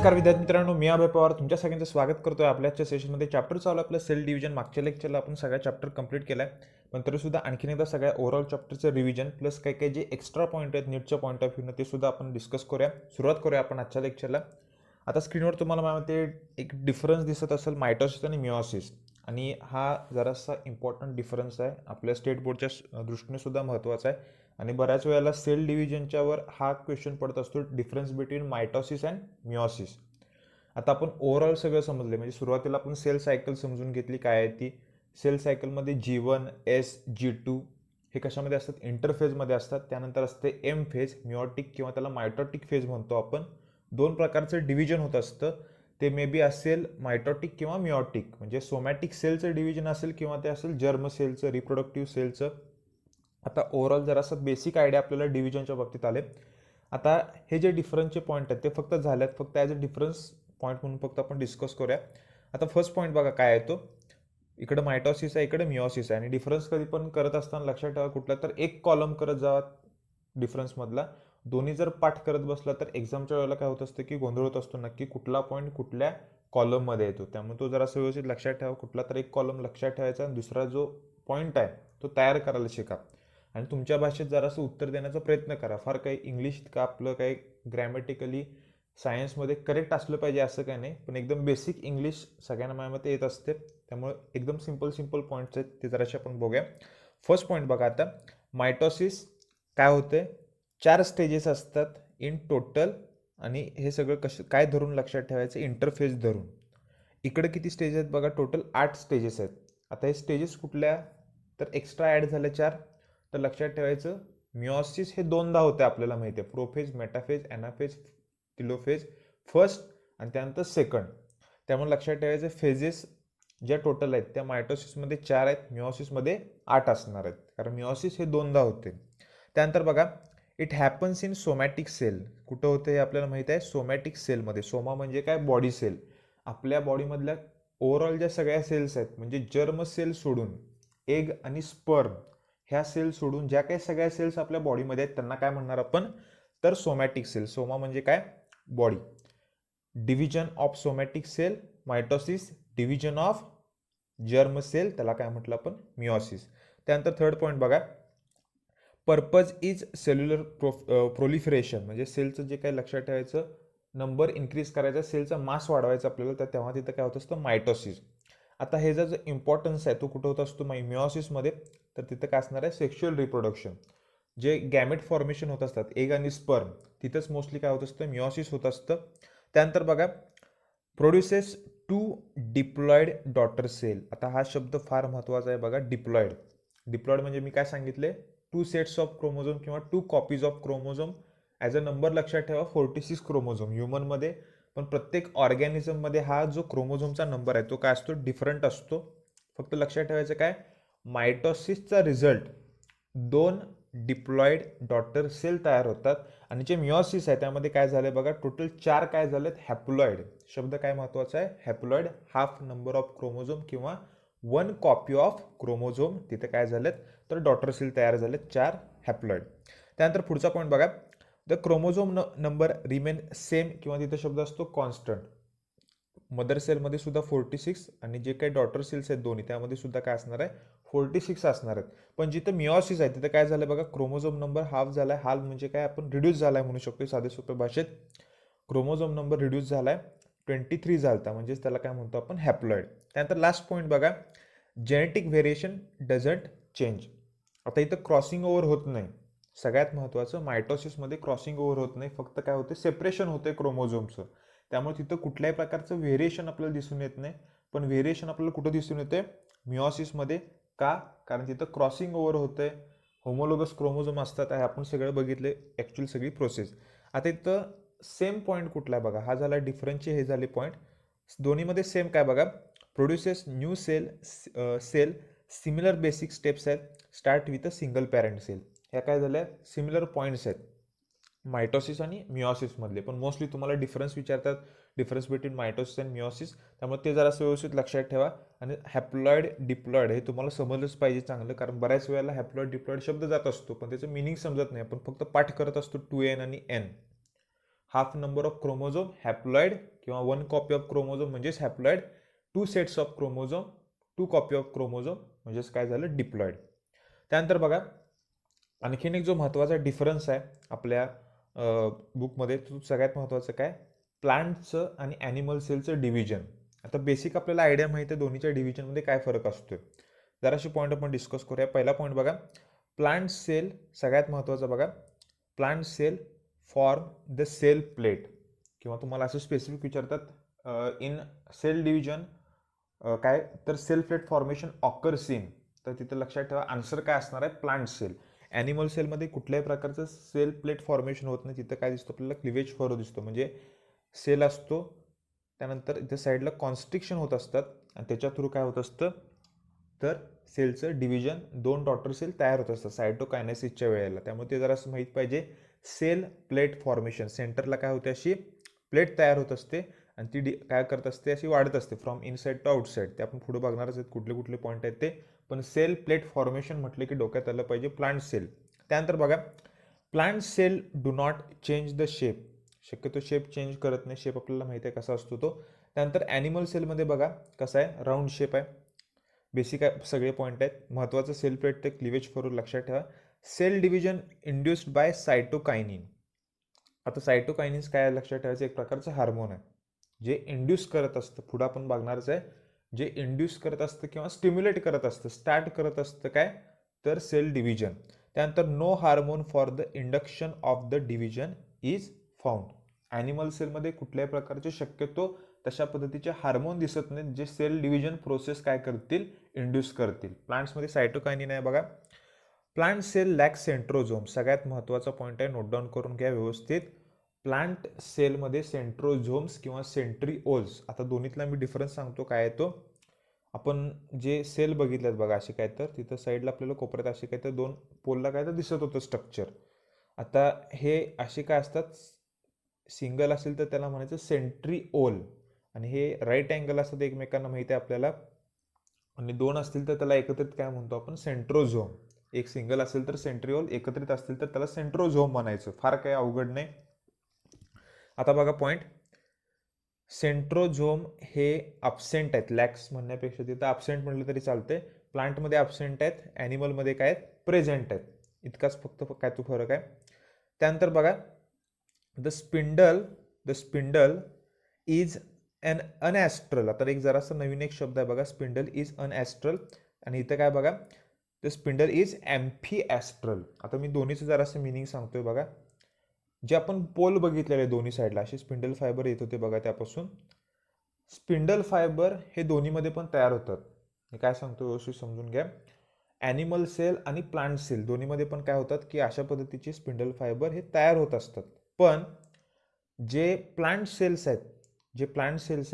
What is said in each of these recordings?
नमस्कार विद्यार्थी मित्रांनो, मी अभय पवार तुमच्या सगळ्यांचं स्वागत करतोय आपल्याच्या सेशनमध्ये. चॅप्टर चालू आपलं सेल डिव्हिजन. मागच्या लेक्चरला आपण सगळ्या चॅप्टर कंप्लीट केलाय, पण तरीसुद्धा आणखीन एकदा सगळ्या ओव्हरऑल चॅप्टरचं रिव्हिजन प्लस काही काही जे एक्स्ट्रा पॉईंट आहेत नीटच्या पॉईंट ऑफ व्ह्यूनं ते सुद्धा आपण डिस्कस करूया. सुरुवात करूया आपण आजच्या लेक्चरला. आता स्क्रीनवर तुम्हाला माहिती एक डिफरन्स दिसत असेल मायटोसिस आणि मिओसिस, आणि हा जरासा इम्पॉर्टंट डिफरन्स आहे, आपल्या स्टेट बोर्डच्या दृष्टीने सुद्धा महत्त्वाचा आहे. आणि बऱ्याच वेळेला सेल डिव्हिजनच्यावर हा क्वेश्चन पडत असतो, difference between mitosis and meiosis. आता आपण ओव्हरऑल सगळं समजले, म्हणजे सुरुवातीला आपण सेल सायकल समजून घेतली काय आहे ती. सेल सायकलमध्ये G1, S, G2 हे कशामध्ये असतात, इंटरफेजमध्ये असतात. त्यानंतर असते एम फेज, मिओटिक किंवा त्याला मायटोटिक फेज म्हणतो आपण. दोन प्रकारचं डिव्हिजन होत असतं, ते मे बी असेल मायटोटिक किंवा मिओटिक, म्हणजे सोमॅटिक सेलचं डिव्हिजन असेल किंवा ते असेल जर्म सेलचं, रिप्रोडक्टिव्ह सेलचं. आता ओव्हरऑल जरासं बेसिक आयडिया आपल्याला डिव्हिजनच्या बाबतीत आले. आता हे जे डिफरन्सचे पॉईंट आहेत ते फक्त झाल्यात, फक्त ॲज अ डिफरन्स पॉईंट म्हणून फक्त आपण डिस्कस करूया. आता फर्स्ट पॉईंट बघा काय आहे तो. इकडे मायटोसिस आहे, इकडे मिओसिस आहे, आणि डिफरन्स कधी पण करत असताना लक्षात ठेवा कुठला तर एक कॉलम करत जावा डिफरन्समधला. दोन्ही जर पाठ करत बसला तर एक्झामच्या वेळेला काय होत असतं की गोंधळ होत असतो नक्की कुठला पॉईंट कुठल्या कॉलममध्ये येतो. त्यामुळे तो जरा व्यवस्थित लक्षात ठेवा, कुठला तर एक कॉलम लक्षात ठेवायचा आणि दुसरा जो पॉईंट आहे तो तयार करायला शिका. आणि तुमच्या भाषेत जरासं उत्तर देण्याचा प्रयत्न करा. फार काही इंग्लिश का आपलं काही ग्रॅमॅटिकली सायन्समध्ये करेक्ट असलं पाहिजे असं काही नाही, पण एकदम बेसिक इंग्लिश सगळ्यांना माझ्यामध्ये येत असते. त्यामुळे एकदम सिंपल पॉईंट्स आहेत ते जराशी आपण बघूया. फर्स्ट पॉईंट बघा आता, मायटोसिस काय होते, 4 स्टेजेस असतात इन टोटल, आणि हे सगळं कसं काय धरून लक्षात ठेवायचं, इंटरफेस धरून. इकडे किती स्टेज आहेत बघा, टोटल 8 स्टेजेस आहेत. आता हे स्टेजेस कुठल्या तर एक्स्ट्रा ॲड झाले 4, तर लक्षात ठेवायचं मिओसिस हे दोनदा होते आपल्याला माहिती आहे, prophase, metaphase, anaphase, telophase, first आणि त्यानंतर सेकंड. त्यामुळे लक्षात ठेवायचं फेजेस ज्या टोटल आहेत त्या मायटोसिसमध्ये 4 आहेत, मिओसिसमध्ये 8 असणार आहेत, कारण मिओसिस हे दोनदा होते. त्यानंतर बघा, it happens in somatic cell. कुठं होतं हे आपल्याला माहित आहे, सोमॅटिक सेलमध्ये. सोमा म्हणजे काय, बॉडी सेल. आपल्या बॉडीमधल्या ओव्हरऑल ज्या सगळ्या सेल्स आहेत, म्हणजे जर्म सेल सोडून एग आणि स्पर्म ह्या सेल सोडून ज्या काही सगळ्या सेल्स आपल्या बॉडीमध्ये आहेत त्यांना काय म्हणणार आपण, तर सोमॅटिक सेल. सोमा म्हणजे काय, body. Division of somatic cell mitosis, division of germ cell त्याला काय म्हटलं आपण, मिओसिस. त्यानंतर थर्ड पॉईंट बघा, पर्पज इज सेल्युलर प्रोलिफरेशन, म्हणजे सेलचं जे काही लक्षात ठेवायचं, नंबर इन्क्रीज करायचा, सेलचा मास वाढवायचा आपल्याला, तर तेव्हा तिथं काय होत असतं, मायटोसिस. आता हे जो इम्पॉर्टन्स आहे तो कुठं होत असतो, मिओसिसमध्ये. तर तिथं काय असणार आहे, सेक्शुअल रिप्रोडक्शन, जे गॅमेट फॉर्मेशन होत असतात एग आणि स्पर्म, तिथंच मोस्टली काय होत असतं, मिओसिस होत असतं. त्यानंतर बघा, प्रोड्युसेस 2 डिप्लॉइड डॉटर सेल. आता हा शब्द फार महत्त्वाचा आहे बघा, डिप्लॉइड. डिप्लॉइड म्हणजे मी काय सांगितले, 2 सेट्स ऑफ क्रोमोझोम किंवा 2 copies of chromosome. As a number लक्षात ठेवा 46 क्रोमोझोम ह्युमनमध्ये, पण प्रत्येक ऑर्गॅनिझममध्ये हा जो क्रोमोझोमचा नंबर आहे तो काय असतो, डिफरंट असतो. फक्त लक्षात ठेवायचं काय, मायटोसिसचा रिझल्ट 2 डिप्लॉइड डॉटर सेल तयार होतात, आणि जे मिओसिस आहे त्यामध्ये काय झालंय बघा, टोटल 4 काय झालेत, हॅप्लॉइड. शब्द काय महत्वाचा आहे, haploid. Half number of chromosome किंवा 1 कॉपी ऑफ क्रोमोझोम तिथे काय झालेत, तर डॉटर सेल तयार झालेत, 4 हॅप्लॉइड. त्यानंतर पुढचा पॉईंट बघा, the chromosome number remain same, किंवा तिथे शब्द असतो कॉन्स्टंट. मदर सेलमध्ये सुद्धा 46, आणि जे काही डॉटर सेल्स आहेत दोन्ही त्यामध्ये सुद्धा काय असणार आहे, 46 असणार आहेत. पण जिथं मिओसिस आहे तिथं काय झालं बघा, क्रोमोझोम नंबर हाफ झालाय. हाल म्हणजे काय, आपण रिड्यूस झालाय म्हणू शकतो साधे सोप्या भाषेत. क्रोमोझोम नंबर रिड्यूस झालाय, 23 झालता, म्हणजेच त्याला काय म्हणतो आपण, हॅप्लॉइड. त्यानंतर लास्ट पॉईंट बघा, जेनेटिक व्हेरिएशन डझंट चेंज. आता इथं क्रॉसिंग ओव्हर होत नाही. सगळ्यात महत्त्वाचं, मायटोसिसमध्ये क्रॉसिंग ओव्हर होत नाही, फक्त काय होते, सेपरेशन होते क्रोमोझोमचं. त्यामुळे तिथं कुठल्याही प्रकारचं व्हेरिएशन आपल्याला दिसून येत नाही. पण व्हेरिएशन आपल्याला कुठं दिसून येते, मिओसिसमध्ये. का, कारण तिथं क्रॉसिंग ओव्हर होतंय, होमोलोगस क्रोमोझोम असतात, आहे आपण सगळं बघितले ॲक्च्युअल सगळी प्रोसेस. आता इथं सेम पॉईंट कुठला आहे बघा, हा झाला डिफरन्सचे, हे झाले पॉईंट. दोन्हीमध्ये सेम काय बघा, produces new cell similar basic steps आहेत, start with a single parent cell. ह्या काय झाल्या, सिमिलर पॉईंट्स आहेत मायटोसिस आणि मिओसिसमधले. पण मोस्टली तुम्हाला डिफरन्स विचारतात, डिफरन्स बिटवीन मायटोसिस आणि मिओसिस, त्यामुळे ते जरा व्यवस्थित लक्षात ठेवा. आणि हॅप्लॉइड डिप्लॉइड हे तुम्हाला समजलंच पाहिजे चांगलं, कारण बऱ्याच वेळेला हॅप्लॉइड डिप्लॉइड शब्द जात असतो पण त्याचं मिनिंग समजत नाही, आपण फक्त पाठ करत असतो 2n आणि n. Half number of chromosome haploid किंवा 1 कॉपी ऑफ क्रोमोझोम म्हणजेच haploid, 2 sets of chromosome, 2 copy of chromosome म्हणजेच काय झालं डिप्लॉइड. त्यानंतर बघा आणखीन एक जो महत्त्वाचा डिफरन्स आहे आपल्या बुकमध्ये, तो सगळ्यात महत्त्वाचं काय, प्लांटचं आणि ॲनिमल सेलचं डिव्हिजन. आता बेसिक आपल्याला आयडिया माहिती आहे दोन्हीच्या डिव्हिजनमध्ये काय फरक असतो. जराशी पॉईंट आपण डिस्कस करूया. पहिला पॉईंट बघा, प्लांट सेल सगळ्यात महत्त्वाचा बघा, plant cell form the cell plate, किंवा तुम्हाला असं स्पेसिफिक विचारतात इन सेल डिव्हिजन काय, तर cell plate formation occurs in, तर तिथं लक्षात ठेवा आन्सर काय असणार आहे, प्लांट सेल. ॲनिमल सेलमध्ये कुठल्याही प्रकारचं सेल प्लेट फॉर्मेशन होत नाही. तिथं काय दिसतो आपल्याला, क्लिवेज फरो दिसतो, म्हणजे सेल असतो, त्यानंतर इथे साईडला कॉन्स्ट्रिक्शन होत असतात आणि त्याच्या थ्रू काय होत असतं, तर सेलचं डिव्हिजन, 2 डॉटर सेल तयार होत असतात सायटोकायनेसिसच्या वेळेला. त्यामुळे ते जरा असं माहीत पाहिजे. सेल प्लेट फॉर्मेशन, सेंटरला काय होते, अशी प्लेट तयार होत असते आणि ती काय करत असते, अशी वाढत असते फ्रॉम इनसाइड टू आउटसाइड. ते आपण पुढे बघणारच आहेत कुठले कुठले पॉईंट आहेत ते. पण सेल प्लेट फॉर्मेशन म्हटले की डोक्यात आलं पाहिजे प्लांट सेल. त्यानंतर बघा, plant cell do not change the shape, शक्यतो शेप चेंज करत नाही, शेप आपल्याला माहिती आहे कसा असतो तो. त्यानंतर ॲनिमल सेलमध्ये बघा कसं आहे, राऊंड शेप आहे. बेसिक आहे, सगळे पॉईंट आहेत. महत्त्वाचं सेल प्लेट ते क्लिवेज फॉर लक्षात ठेवा. Cell division induced by cytokinin. आता सायटोकायनिन्स काय लक्षात ठेवायचं, एक प्रकारचं हार्मोन आहे जे इंड्यूस करत असतं, पुढं आपण बघणारच आहे, जे इंड्यूस करत असतं किंवा स्टिम्युलेट करत असतं, स्टार्ट करत असतं काय, तर सेल डिव्हिजन. त्यानंतर no hormone for the induction of the division is found. Animal सेलमध्ये कुठल्याही प्रकारचे शक्यतो तशा पद्धतीचे हार्मोन दिसत नाहीत जे सेल डिव्हिजन प्रोसेस काय करतील, इंड्यूस करतील. प्लांट्समध्ये सायटोकायनिन आहे बघा. प्लांट सेल लॅक सेंट्रोझोम, सगळ्यात महत्त्वाचा पॉईंट आहे, नोट डाऊन करून घ्या व्यवस्थित. प्लांट सेलमध्ये सेंट्रोझोम्स किंवा सेंट्रिओल्स, आता दोन्हीतला मी डिफरन्स सांगतो काय आहे तो. आपण जे सेल बघितलेत बघा असे काय, तर तिथं साईडला आपल्याला कोपऱ्यात असे काय तर 2 पोलला काय तर दिसत होतं स्ट्रक्चर. आता हे असे काय असतात, सिंगल असेल तर त्याला म्हणायचं सेंट्रिओल, आणि हे राईट अँगल असतात एकमेकांना माहिती आहे आपल्याला, आणि 2 असतील तर त्याला एकत्रित काय म्हणतो आपण, सेंट्रोझोम. एक सिंगल असेल तर सेंट्रिओल, एकत्रित असतील तर त्याला सेंट्रोझोम म्हणायचं, फार काही अवघड नाही. आता बघा पॉईंट, सेंट्रोझोम हे अब्सेंट आहेत, लॅक्स म्हणण्यापेक्षा तिथं अब्सेंट म्हटलं तरी चालते. प्लांटमध्ये अब्सेंट आहेत, ॲनिमलमध्ये काय आहेत, प्रेझेंट आहेत. इतकाच फक्त काय तो फरक आहे. त्यानंतर बघा, द स्पिंडल इज अन अनॲस्ट्रल. आता एक जरासा नवीन एक शब्द आहे बघा, स्पिंडल इज अनॲस्ट्रल, आणि इथं काय बघा, द स्पिंडल इज ॲम्फिॲस्ट्रल. आता मी दोन्हीचं जरासं मिनिंग सांगतोय बघा. जे आपण पोल बघितलेले दोन्ही साईडला असे स्पिंडल फायबर येत होते बघा, त्यापासून स्पिंडल फायबर हे दोन्हीमध्ये पण तयार होतात. मी काय सांगतो व्यवस्थित समजून घ्या. ॲनिमल सेल आणि प्लांट सेल दोन्हीमध्ये पण काय होतात की अशा पद्धतीचे स्पिंडल फायबर हे तयार होत असतात. पण जे प्लांट सेल्स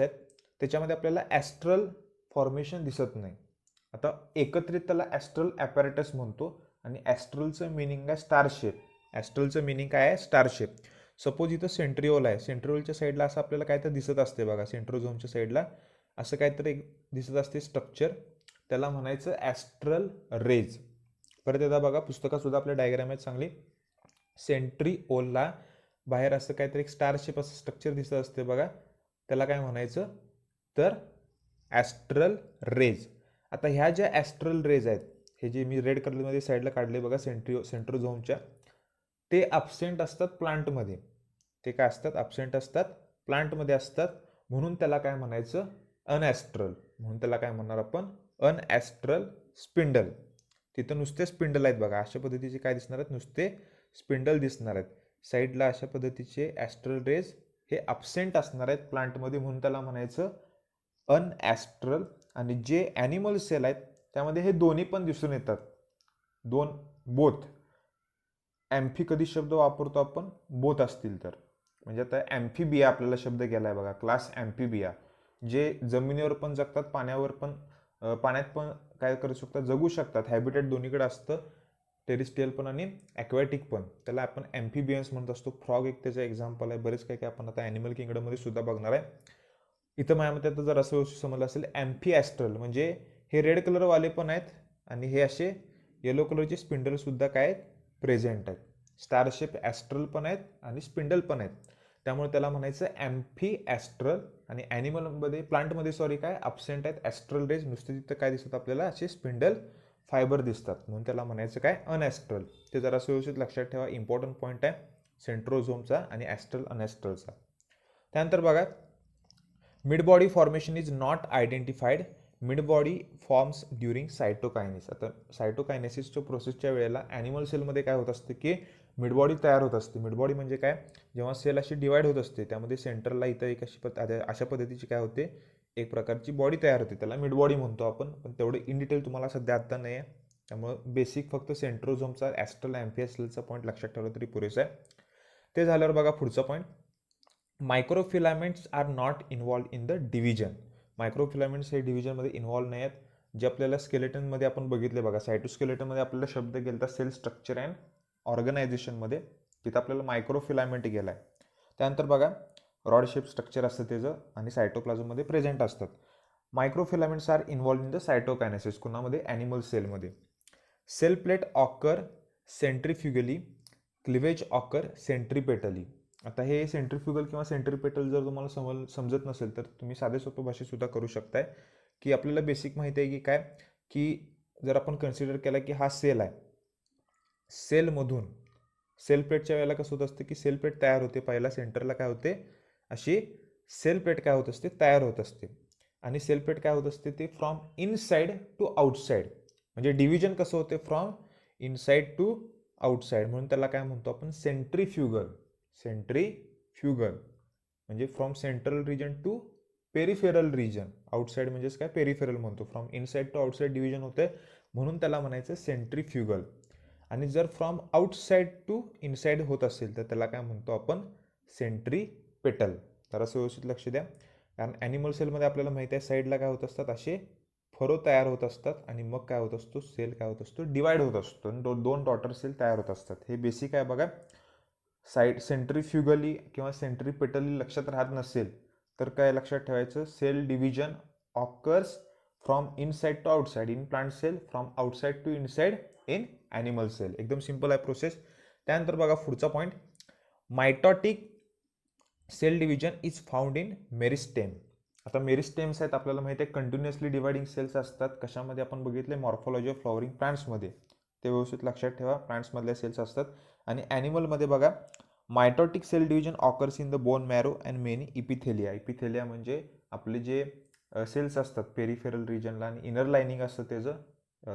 आहेत त्याच्यामध्ये आपल्याला ॲस्ट्रल फॉर्मेशन दिसत नाही. आता एकत्रित त्याला ॲस्ट्रल ॲपॅरेटस म्हणतो, आणि ॲस्ट्रलचं मिनिंग आहे स्टार शेप. ॲस्ट्रलचं मिनिंग काय आहे, स्टार शेप. सपोज इथं सेंट्रिओल आहे, सेंट्रिओलच्या साईडला असं आपल्याला काय तर दिसत असते बघा, सेंट्रोझोमच्या साईडला असं काहीतरी दिसत असते स्ट्रक्चर, त्याला म्हणायचं ॲस्ट्रल रेज. परत एकदा बघा, पुस्तकात सुद्धा आपल्या डायग्राम आहेत चांगली. सेंट्रिओलला बाहेर असं काहीतरी एक स्टार शेप असं स्ट्रक्चर दिसत असते बघा, त्याला काय म्हणायचं, तर ॲस्ट्रल रेज. आता ह्या ज्या ॲस्ट्रल रेज आहेत, हे जे मी रेड कलरमध्ये साईडला काढले बघा सेंट्रोझोमच्या, ते अब्सेंट असतात प्लांटमध्ये. ते काय असतात, अब्सेंट असतात प्लांटमध्ये असतात, म्हणून त्याला काय म्हणायचं, अनॲस्ट्रल. म्हणून त्याला काय म्हणणार आपण, अनॲस्ट्रल स्पिंडल. तिथं नुसते स्पिंडल आहेत बघा, अशा पद्धतीचे काय दिसणार आहेत, नुसते स्पिंडल दिसणार आहेत. साईडला अशा पद्धतीचे ॲस्ट्रल रेज हे अब्सेंट असणार आहेत प्लांटमध्ये, म्हणून त्याला म्हणायचं अनॲस्ट्रल. आणि जे ॲनिमल सेल आहेत त्यामध्ये हे दोन्ही पण दिसून येतात, बोथ. ॲम्फी कधी शब्द वापरतो आपण, बोथ असतील तर. म्हणजे आता ॲम्फिबिया आपल्याला शब्द गेला आहे बघा, क्लास ॲम्फिबिया, जे जमिनीवर पण जगतात, पाण्यावर पण, पाण्यात पण काय करू शकतात, जगू शकतात. हॅबिटेट दोन्हीकडे असतं, टेरिस्ट्रियल पण आणि ॲक्वॅटिक पण. त्याला आपण ॲम्फिबियन्स म्हणत असतो. फ्रॉग एक त्याचं एक्झाम्पल आहे. बरेच काही आपण आता ॲनिमल किंगडममध्ये सुद्धा बघणार आहे. इथं माझ्यामध्ये आता जर असं समजलं असेल, ॲम्फिॲस्ट्रल म्हणजे हे रेड कलरवाले पण आहेत आणि हे असे येलो कलरचे स्पिंडल सुद्धा काय आहेत, प्रेझेंट आहेत. स्टारशेप ॲस्ट्रल पण आहेत आणि स्पिंडल पण आहेत. त्यामुळे त्याला म्हणायचं ॲम्फी ॲस्ट्रल. आणि ॲनिमलमध्ये प्लांटमध्ये काय ॲब्सेंट आहेत ॲस्ट्रल रेज, नुसते तिथं काय दिसतात आपल्याला असे स्पिंडल फायबर दिसतात, म्हणून त्याला म्हणायचं काय अनॲस्ट्रल. ते जरा व्यवस्थित लक्षात ठेवा, इम्पॉर्टंट पॉईंट आहे सेंट्रोझोमचा आणि ॲस्ट्रल अनॲस्ट्रलचा. त्यानंतर बघा mid body formation is not identified. Mid body forms during cytokinesis. आता सायटोकायनेसिसच्या प्रोसेसच्या वेळेला ॲनिमल सेलमध्ये काय होत असते की मिड बॉडी तयार होत असते. मिड बॉडी म्हणजे काय, जेव्हा सेल अशी डिवाइड होत असते त्यामध्ये सेंटरला इथं एक अशा पद्धतीची काय होते, एक प्रकारची बॉडी तयार होते, त्याला मिड बॉडी म्हणतो आपण. पण तेवढे इन डिटेल तुम्हाला सध्या आत्ता नाही आहे, त्यामुळं बेसिक फक्त सेंट्रोझोमचा ॲस्ट्रल ॲम्फिॲस्ट्रलचा पॉईंट लक्षात ठेवला तरी पुरेसा आहे. ते झाल्यावर बघा पुढचा point, microfilaments are not involve in the division. Microfilaments हे डिव्हिजनमध्ये इन्व्हॉल्व नाही आहेत. जे आपल्याला स्केलेटनमध्ये आपण बघितले बघा, सायटोस्केलेटनमध्ये आपल्याला शब्द गेला सेल स्ट्रक्चर अँड ऑर्गनायझेशनमध्ये, तिथं आपल्याला मायक्रोफिलामेंट गेला आहे. त्यानंतर बघा रॉड शेप स्ट्रक्चर असतं त्याचं आणि सायटोप्लाझममध्ये प्रेझेंट असतात. Microfilaments are involve in the cytokinesis. कुणामध्ये, ॲनिमल सेलमध्ये. Cell plate occur centrifugally, cleavage occur centripetally. आता हे सेंट्रीफ्युगल किंवा सेंट्रीपेटल जर तुम्हाला समजत नसेल तर तुम्ही साधे सोपे भाषेत सुद्धा करू शकताय. की आपल्याला बेसिक माहिती आहे की काय, की जर आपण कन्सिडर केला की हा सेल आहे, सेलमधून सेल प्लेटच्या वेळेला कसं होत असतं की सेल प्लेट तयार होते, पहिला सेंटरला काय होते, अशी सेल प्लेट काय होत असते, तयार होत असते. आणि सेल प्लेट काय होत असते ते फ्रॉम इनसाइड टू आउटसाइड, म्हणजे डिव्हिजन कसं होते, फ्रॉम इनसाइड टू आउटसाइड, म्हणून त्याला काय म्हणतो आपण सेंट्रीफ्युगल. सेंट्रीफ्युगल म्हणजे from central region to peripheral region. Outside म्हणजेच काय, पेरिफेरल म्हणतो. From inside to outside division होते, म्हणून त्याला म्हणायचं सेंट्रीफ्युगल. आणि जर फ्रॉम आउटसाइड टू इनसाइड होत असेल तर त्याला काय म्हणतो आपण सेंट्रीपेटल. तर असं व्यवस्थित लक्ष द्या, कारण ॲनिमल सेलमध्ये आपल्याला माहिती आहे साईडला काय होत असतात, असे फरो तयार होत असतात आणि मग काय होत असतो, सेल काय होत असतो, डिवाइड होत असतो, दोन डॉटर सेल तयार होत असतात. हे बेसिक आहे बघा. साईड सेंट्रीफ्युगली किंवा सेंट्रीपेटली लक्षात राहत नसेल तर काय लक्षात ठेवायचं, cell division occurs from inside to outside in plant cell, from outside to inside in animal cell. एकदम सिंपल आहे प्रोसेस. त्यानंतर बघा पुढचा point, mitotic cell division is found in meristem. आता मेरिस्टेम्स आहेत आपल्याला माहिती आहे, कंटिन्युअसली डिवाइडिंग सेल्स असतात. कशामध्ये आपण बघितले, मॉर्फॉलॉजी ऑफ फ्लॉवरिंग प्लांट्समध्ये. ते व्यवस्थित लक्षात ठेवा, प्लांट्समधल्या सेल्स असतात. आणि ॲनिमलमध्ये बघा, mitotic cell division occurs in the bone marrow and many epithelia. Epithelia म्हणजे आपले जे सेल्स असतात पेरिफेरल रिजनला आणि इनर लाइनिंग असतं त्याचं,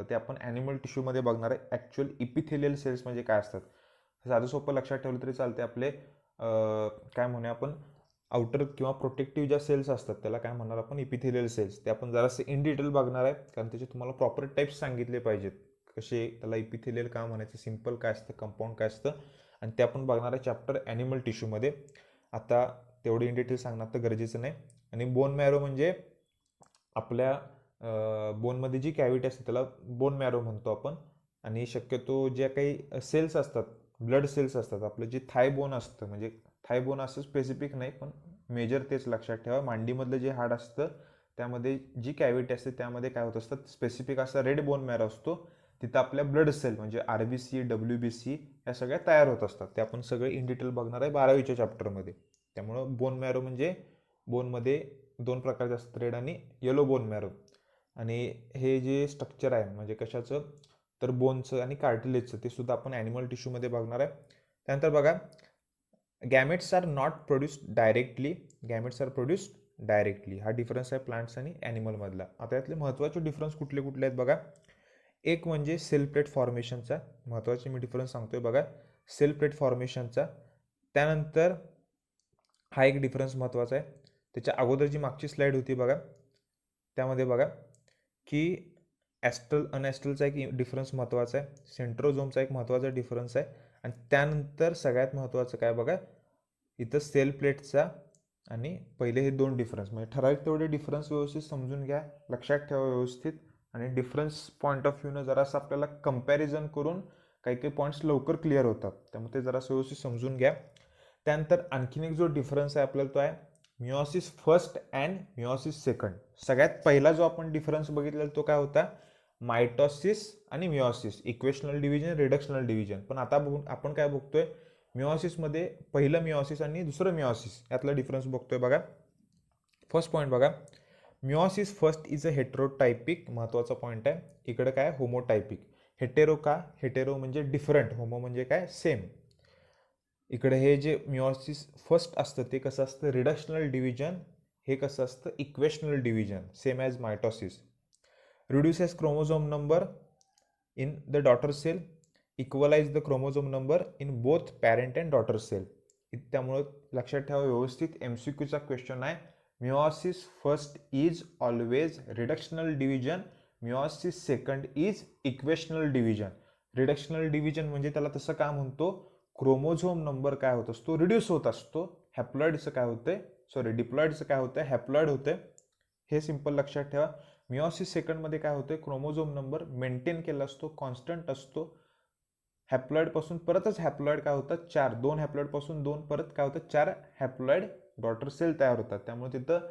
ते आपण ॲनिमल टिश्यूमध्ये बघणार आहे. ॲक्च्युअल इपिथेलियल सेल्स म्हणजे काय असतात, साधं सोपं लक्षात ठेवलं तरी चालते. आपले काय म्हणूया आपण, आउटर किंवा प्रोटेक्टिव्ह ज्या सेल्स असतात त्याला काय म्हणणार आपण, इपिथेलियल सेल्स. ते आपण जरासं इन डिटेल बघणार आहे, कारण त्याचे तुम्हाला प्रॉपर टाईप्स सांगितले पाहिजेत, कसे त्याला इपिथेलियल काय म्हणायचं, सिम्पल काय असतं, कंपाऊंड काय असतं, आणि ते आपण बघणार आहे चॅप्टर ॲनिमल टिश्यूमध्ये. आता तेवढे इन डिटेल सांगणार तर गरजेचं नाही. आणि बोन मॅरो म्हणजे आपल्या बोनमध्ये जी कॅव्हिटी असते त्याला बोन मॅरो म्हणतो आपण. आणि शक्यतो ज्या काही सेल्स असतात, ब्लड सेल्स असतात, आपलं जे थाय बोन असतं, म्हणजे थाय बोन असं स्पेसिफिक नाही पण मेजर तेच लक्षात ठेवा. मांडीमधलं जे हाड असतं त्यामध्ये जी कॅव्हिटी असते त्यामध्ये काय होत असतात, स्पेसिफिक असा रेड बोन मॅरो असतो, तिथं आपल्या ब्लड सेल म्हणजे RBC WBC या सगळ्या तयार होत असतात. ते आपण सगळे इन डिटेल बघणार आहे 12वीच्या चॅप्टरमध्ये. त्यामुळं बोन मॅरो म्हणजे बोनमध्ये दोन प्रकारचे असतात, रेड आणि येलो बोन मॅरो. आणि हे जे स्ट्रक्चर आहे म्हणजे कशाचं, तर बोनचं आणि कार्टिलेजचं, ते सुद्धा आपण ॲनिमल टिश्यूमध्ये बघणार आहे. त्यानंतर बघा, gametes are not produced directly, gametes are produced directly. हा डिफरन्स आहे प्लांट्स आणि ॲनिमलमधला. आता यातले महत्त्वाचे डिफरन्स कुठले कुठले आहेत बघा. एक म्हणजे सेल प्लेट फॉर्मेशनचा, महत्त्वाचे मी डिफरन्स सांगतोय बघा, सेल प्लेट फॉर्मेशनचा. त्यानंतर हा एक डिफरन्स महत्त्वाचा आहे. त्याच्या अगोदर जी मागची स्लाईड होती बघा, त्यामध्ये बघा की ॲस्ट्रल अनॲस्ट्रलचा एक डिफरन्स महत्त्वाचा आहे, सेंट्रोझोमचा एक महत्त्वाचा डिफरन्स आहे. आणि त्यानंतर सगळ्यात महत्त्वाचं काय बघा, इथं सेल प्लेटचा आणि पहिले हे दोन डिफरन्स, म्हणजे ठराविक तेवढे डिफरन्स व्यवस्थित समजून घ्या, लक्षात ठेवा व्यवस्थित. आणि डिफरन्स पॉईंट ऑफ व्ह्यूनं जरासं आपल्याला कंपॅरिझन करून काही काही पॉईंट्स लवकर क्लिअर होतात, त्यामुळे ते जरासं व्यवस्थित समजून घ्या. त्यानंतर आणखीन एक जो डिफरन्स आहे आपल्याला तो आहे meiosis first and meiosis second. सगळ्यात पहिला जो आपण डिफरन्स बघितलेला तो काय होता, मायटॉसिस आणि meiosis, equational division, reductional division. पण आता आपण काय बघतोय, मिओसिसमध्ये पहिलं मिओसिस आणि दुसरं मिओसिस यातला डिफरन्स बघतोय बघा. फर्स्ट पॉईंट बघा, मिओसिस फर्स्ट इज अ हेटेरोटायपिक, महत्त्वाचा पॉईंट आहे. इकडे काय होमोटायपिक. हेटेरो का, हेटेरो म्हणजे डिफरंट, होमो म्हणजे काय सेम. इकडे हे जे मिओसिस फर्स्ट असतं ते कसं असतं रिडक्शनल डिव्हिजन, हे कसं असतं equational division, same as mitosis. Reduces chromosome number in the daughter cell, equalise the chromosome number in both parent and daughter cell. त्यामुळं लक्षात ठेवा व्यवस्थित, MCQचा क्वेश्चन आहे. Meiosis first is always reductional division, meiosis second is equational division. Reductional division म्हणजे त्याला तसं काय म्हणतो, क्रोमोझोम नंबर काय होत असतो रिड्यूस होत असतो. हॅप्लॉइडचं काय होतंय, सॉरी डिप्लॉइडचं काय होतंय, हॅप्लॉइड होते. हे सिंपल लक्षात ठेवा. मिओसिस सेकंडमध्ये काय होतंय, क्रोमोझोम नंबर मेंटेन केला असतो, कॉन्स्टंट असतो. हॅप्लॉइड पासून परतच हॅप्लॉइड काय होतात 4, 2 हॅप्लॉइड पासून 2 परत काय होतं 4 हॅप्लॉइड डॉटर सेल तयार होतात. त्यामुळे तिथं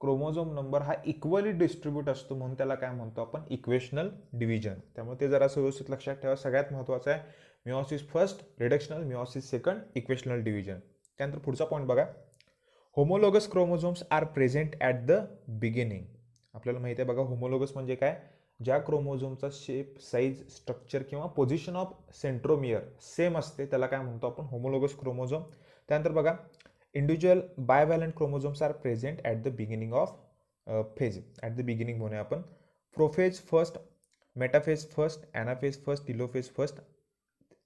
क्रोमोझोम नंबर हा इक्वली डिस्ट्रीब्यूट असतो, म्हणून त्याला काय म्हणतो आपण इक्वेशनल डिव्हिजन. त्यामुळे ते जरा व्यवस्थित लक्षात ठेवा. सगळ्यात महत्त्वाचं आहे meiosis first reductional, meiosis second equational division. त्यानंतर पुढचा पॉईंट बघा, homologous chromosomes are present at the beginning. आपल्याला माहिती आहे बघा होमोलोगस म्हणजे काय, ज्या क्रोमोझोमचा शेप, साईज, स्ट्रक्चर किंवा पोझिशन ऑफ सेंट्रोमियर सेम असते त्याला काय म्हणतो आपण होमोलोगस क्रोमोझोम. त्यानंतर बघा, individual bivalent chromosomes are present at the beginning of phase. At the beginning म्हणूया आपण. Prophase first, metaphase first, anaphase first, telophase first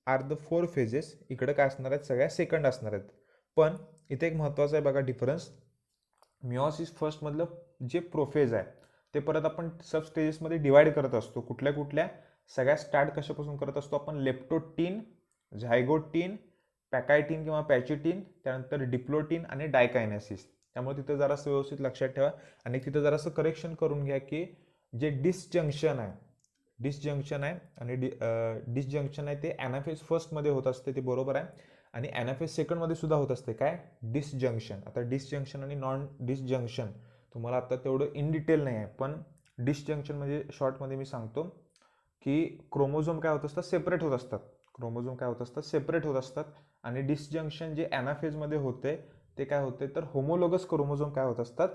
are the 4 phases. इकडे काय असणार आहेत, सगळ्या सेकंड असणार आहेत. पण इथे एक महत्त्वाचं आहे बघा डिफरन्स, मिओसिस फर्स्टमधलं जे प्रोफेज आहे ते परत आपण सब स्टेजेसमध्ये डिवाइड करत असतो. कुठल्या कुठल्या, सगळ्या स्टार्ट कशापासून करत असतो आपण, लेप्टोटीन, झायगोटीन, पॅकायटीन किंवा पॅचिटीन, त्यानंतर डिप्लोटीन आणि डायकायनेसिस. त्यामुळे तिथं जरासं व्यवस्थित लक्षात ठेवा. आणि तिथं जरासं करेक्शन करून घ्या की जे डिसजंक्शन आहे आणि डिसजंक्शन आहे ते ॲनाफेज फर्स्टमध्ये होत असते, ते बरोबर आहे. आणि ॲनाफेज सेकंडमध्ये सुद्धा होत असते काय, डिसजंक्शन. आता डिसजंक्शन आणि नॉन डिसजंक्शन तुम्हाला आता तेवढं इन डिटेल नाही आहे, पण डिसजंक्शन म्हणजे शॉर्टमध्ये मी सांगतो की क्रोमोझोम काय होत असतात, सेपरेट होत असतात. क्रोमोझोम काय होत असतात, सेपरेट होत असतात. आणि डिसजंक्शन जे ॲनाफेजमध्ये होते ते काय होते, तर होमोलोगस क्रोमोझोम काय होत असतात,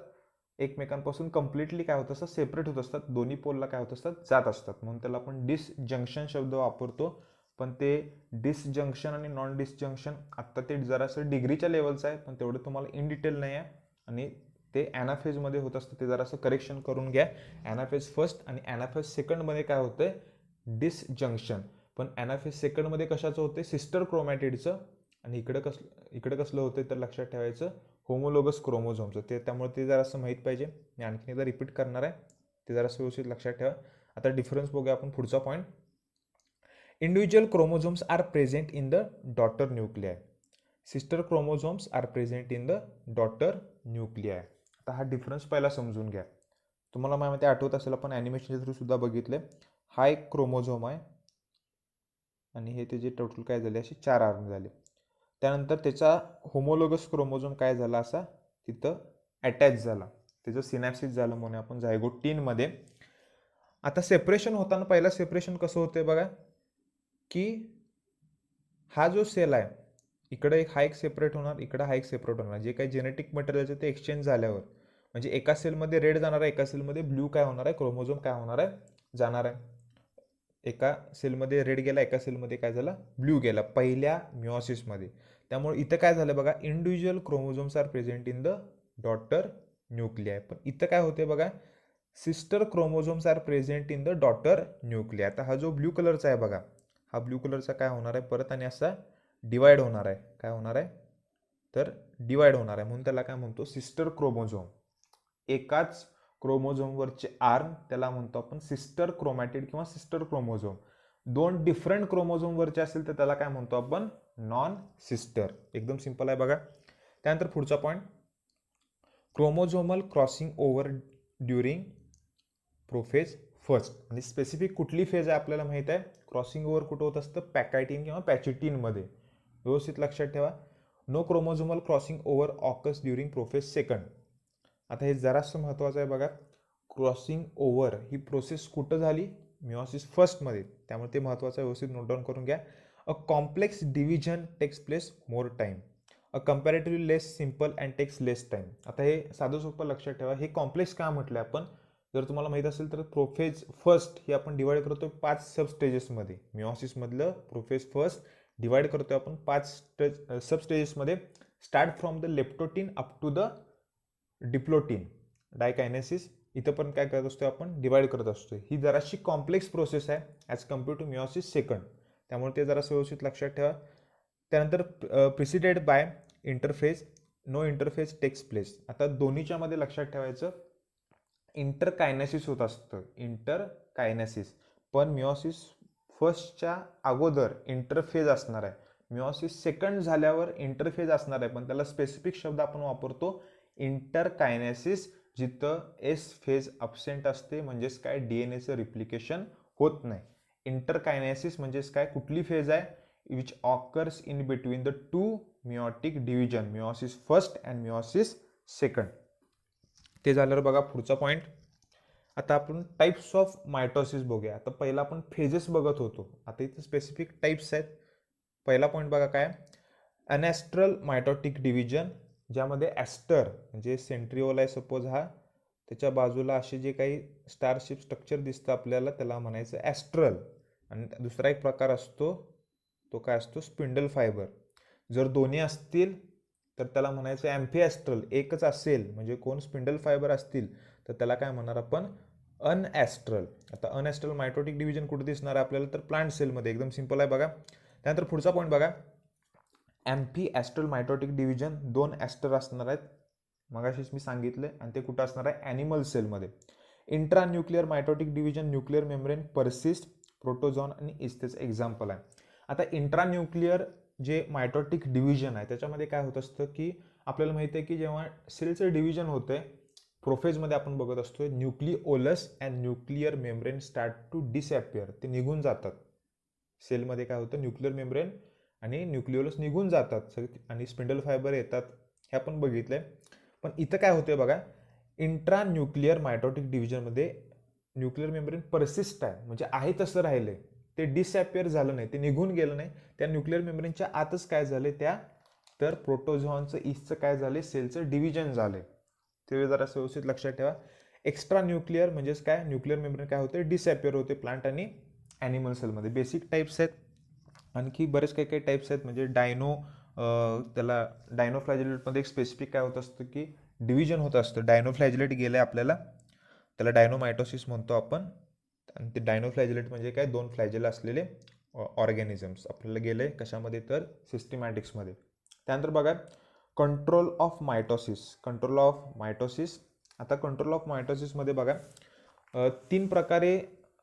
एकमेकांपासून कम्प्लिटली काय होत असतात, सेपरेट होत असतात, दोन्ही पोलला काय होत असतात, जात असतात. म्हणून त्याला आपण डिसजंक्शन शब्द वापरतो. पण ते डिसजंक्शन आणि नॉन डिसजंक्शन आत्ता ते जरासं डिग्रीच्या लेवलचं आहे, पण तेवढं तुम्हाला इन डिटेल नाही आहे. आणि ते ॲनाफेजमध्ये होत असतं, ते जरासं करेक्शन करून घ्या. ॲनाफेज फर्स्ट आणि ॲनाफेज सेकंडमध्ये काय होतंय, डिसजंक्शन. पण ॲनाफेज सेकंडमध्ये कशाचं होते, सिस्टर क्रोमॅटिडचं. आणि इकडे कसलं होतं तर लक्षात ठेवायचं, होमोलोगस क्रोमोझोमचं. ते त्यामुळे ते जरासं माहीत पाहिजे. मी आणखी एकदा रिपीट करणार आहे, ते जरासं व्यवस्थित लक्षात ठेवा. आता डिफरन्स बघूया आपण पुढचा point. Individual chromosomes are present in the daughter nuclei. Sister chromosomes are present in the daughter nuclei. आता हा डिफरन्स पहिला समजून घ्या. तुम्हाला माझ्या आठवत असेल आपण ॲनिमेशनच्या थ्रू सुद्धा बघितले. हा एक क्रोमोझोम आहे आणि हे त्याचे टोटल काय झाले, असे 4 आर्म झाले. त्यानंतर त्याचा होमोलोगस क्रोमोझोम काय झाला, असा तिथं अटॅच झाला, त्याचं सिनॅप्सिस झालं म्हणून आपण झायगोटीनमध्ये. आता सेपरेशन होताना पहिला सेपरेशन कसं होते बघा, की हा जो सेल आहे इकडे हा एक सेपरेट होणार, इकडे हा एक सेपरेट होणार. जे काही जेनेटिक मटेरियलचं ते एक्सचेंज झाल्यावर म्हणजे एका सेलमध्ये रेड जाणार आहे, एका सेलमध्ये ब्ल्यू काय होणार आहे, क्रोमोझोम काय होणार आहे, जाणार आहे. एका सेलमध्ये रेड गेला, एका सेलमध्ये काय झाला, ब्ल्यू गेला पहिल्या मिओसिसमध्ये. त्यामुळे इथं काय झालं बघा, individual chromosomes are present in the daughter nuclei. पण इथं काय होते बघा, sister chromosomes are present in the daughter nuclei. आता हा जो ब्ल्यू कलरचा आहे बघा, हा ब्ल्यू कलरचा काय होणार आहे परत आणि असा डिवाइड होणार आहे. काय होणार आहे, तर डिवाइड होणार आहे. म्हणून त्याला काय म्हणतो, सिस्टर क्रोमोझोम. एकाच क्रोमोझोमवरचे आर्म त्याला म्हणतो आपण सिस्टर क्रोमॅटिड किंवा सिस्टर क्रोमोझोम. 2 डिफरंट क्रोमोझोमवरचे असेल तर त्याला काय म्हणतो आपण, नॉन सिस्टर. एकदम सिंपल आहे बघा. त्यानंतर पुढचा point, chromosomal crossing over during prophase first. आणि स्पेसिफिक कुठली फेज आहे आपल्याला माहित आहे, क्रॉसिंग ओव्हर कुठं होत असतं, पॅकायटीन किंवा पॅचिटीनमध्ये. व्यवस्थित लक्षात ठेवा. No chromosomal crossing over occurs during prophase second. आता हे जरासं महत्त्वाचं आहे बघा, क्रॉसिंग ओव्हर ही प्रोसेस कुठं झाली, मिओसिस फर्स्टमध्ये. त्यामुळे ते महत्त्वाचं आहे, व्यवस्थित नोट डाऊन करून घ्या. A complex division takes place more time. A comparatively less simple and takes less time. आता हे साधं सोपं लक्षात ठेवा. हे कॉम्प्लेक्स का म्हटलं आपण, जर तुम्हाला माहीत असेल तर प्रोफेज फर्स्ट हे आपण डिवाइड करतो 5 सब स्टेजेसमध्ये. मिओसिसमधलं प्रोफेज फर्स्ट डिवाइड करतोय आपण 5 सब स्टेजेसमध्ये. Start from the leptotene up to the diplotene diakinesis. इथं पण काय करत असतो आपण, डिवाइड करत असतो. ही जराशी कॉम्प्लेक्स प्रोसेस आहे as compare to meiosis second. त्यामुळे ते जरासं व्यवस्थित लक्षात ठेवा. त्यानंतर preceded by interphase, no interphase takes place. आता दोन्हीच्या मध्ये लक्षात ठेवायचं इंटरकायनेसिस होत असतं, इंटरकायनेसिस. पण मिओसिस फर्स्टच्या अगोदर इंटरफेज असणार आहे. मिओसिस सेकंड झाल्यावर इंटरफेज असणार आहे, पण त्याला स्पेसिफिक शब्द आपण वापरतो इंटरकायनेसिस, जिथं एस फेज अब्सेंट असते, म्हणजेच काय डीएनएचं रिप्लिकेशन होत नाही. इंटरकायनेसिस म्हणजेच काय, कुठली फेज आहे which occurs in between the two meiotic division, meiosis first and meiosis second. ते झाल्यावर बघा पुढचा पॉईंट. आता आपण टाईप्स ऑफ मायटोसिस बघूया. आता पहिला आपण फेजेस बघत होतो, आता इथे स्पेसिफिक टाईप्स आहेत. पहिला पॉईंट बघा काय, अनॅस्ट्रल मायटोटिक डिव्हिजन, ज्यामध्ये ॲस्टर म्हणजे सेंट्रिओल आहे सपोज हा, त्याच्या बाजूला असे जे काही स्टारशिप स्ट्रक्चर दिसतं आपल्याला, त्याला म्हणायचं ॲस्ट्रल. आणि दुसरा एक प्रकार असतो तो काय असतो, स्पिंडल फायबर. जर दोन्ही असतील तर त्याला म्हणायचं ॲम्फिॲस्ट्रल. एकच असेल म्हणजे कोण स्पिंडल फायबर असतील तर त्याला काय म्हणणार आपण, अनॲस्ट्रल. आता अनॲस्ट्रल मायटोटिक डिव्हिजन कुठे दिसणार आहे आपल्याला, तर प्लांट सेलमध्ये. एकदम सिंपल आहे बघा. त्यानंतर पुढचा पॉईंट बघा, ॲम्फिॲस्ट्रल मायटोटिक डिव्हिजन, 2 ॲस्टर असणार आहेत मगाशीच मी सांगितलं, आणि ते कुठं असणार आहे, ॲनिमल सेलमध्ये. Intra nuclear mitotic division, nuclear membrane, persist, protozoan आणि इस्तेचं एक्झाम्पल आहे. आता इंट्रा न्यूक्लिअर जे मायटोटिक डिव्हिजन आहे त्याच्यामध्ये काय होत असतं की आपल्याला माहिती आहे की जेव्हा सेलचं डिव्हिजन होतंय प्रोफेजमध्ये आपण बघत असतो nucleolus and nuclear membrane start to disappear. ते निघून जातात. सेलमध्ये काय होतं, न्यूक्लिअर मेम्ब्रेन आणि न्यूक्लिओलस निघून जातात आणि स्पिंडल फायबर येतात, हे आपण बघितलंय. पण इथं काय होतंय बघा, इंट्रा न्यूक्लिअर मायटोटिक डिव्हिजनमध्ये न्यूक्लिअर मेम्ब्रेन परसिस्ट आहे, म्हणजे आहे तसं राहिलंय, ते डिसअपिअर झालं नाही, ते निघून गेलं नाही. त्या न्यूक्लिअर मेम्ब्रेनच्या आतच काय झाले, त्या तर प्रोटोझॉनचं ईस्टचं काय झाले, सेलचं डिव्हिजन झाले. ते जरा व्यवस्थित लक्षात ठेवा. एक्स्ट्रा न्यूक्लिअर म्हणजेच काय, न्यूक्लिअर मेम्ब्रेन काय होते, डिसअपिअर होते प्लांट आणि ॲनिमल सेलमध्ये. बेसिक टाईप्स आहेत. आणखी बरेच काही काही टाईप्स आहेत, म्हणजे त्याला डायनोफ्लॅजिलेटमध्ये एक स्पेसिफिक काय होत असतं की डिव्हिजन होत असतं. डायनोफ्लॅजिलेट गेलं आहे आपल्याला, त्याला डायनोमायटोसिस म्हणतो आपण. आणि ते डायनोफ्लॅजिलेट म्हणजे काय, 2 फ्लॅजेला असलेले ऑर्गॅनिझम्स आपल्याला गेले कशामध्ये, तर सिस्टिमॅटिक्समध्ये. त्यानंतर बघा control of mitosis, control of mitosis. आता कंट्रोल ऑफ मायटोसिसमध्ये बघा 3 प्रकारे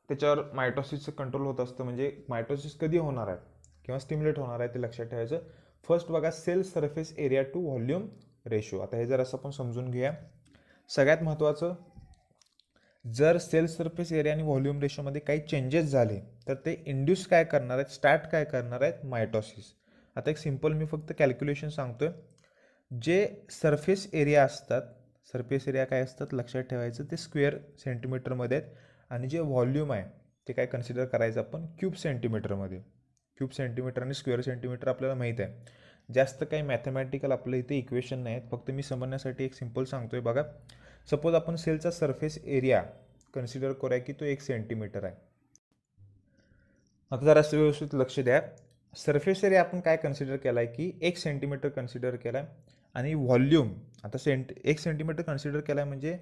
त्याच्यावर मायटोसिसचं कंट्रोल होत असतं. म्हणजे मायटोसिस कधी होणार आहे किंवा स्टिम्युलेट होणार आहे ते लक्षात ठेवायचं. फर्स्ट बघा, cell surface area to volume ratio. आता हे जर असं आपण समजून घेऊया. सगळ्यात महत्त्वाचं, जर सेल सरफेस एरिया आणि व्हॉल्यूम रेशोमध्ये काही चेंजेस झाले तर ते इंड्यूस काय करणार आहेत, स्टार्ट काय करणार आहेत, मायटोसिस. आता एक सिंपल मी फक्त कॅल्क्युलेशन सांगतोय. जे सरफेस एरिया असतात, सरफेस एरिया काय असतात लक्षात ठेवायचं, ते स्क्वेअर सेंटीमीटरमध्ये आहेत. आणि जे व्हॉल्यूम आहे ते काय कन्सिडर करायचं आपण, क्यूब सेंटीमीटरमध्ये. क्यूब सेंटीमीटर आणि स्क्वेअर सेंटीमीटर आपल्याला माहीत आहे. जास्त काही मॅथमॅटिकल आपल्या इथे इक्वेशन नाही आहेत, फक्त मी समजण्यासाठी एक सिंपल सांगतोय बघा. सपोज आपण सेलचा सरफेस एरिया कन्सिडर करूया की तो 1 सेंटीमीटर आहे. आता जरा व्यवस्थित लक्ष द्या. सरफेस एरिया आपण काय कन्सिडर केला आहे की 1 सेंटीमीटर कन्सिडर केला आहे. आणि व्हॉल्यूम आता 1 सेंटीमीटर कन्सिडर केला आहे, म्हणजे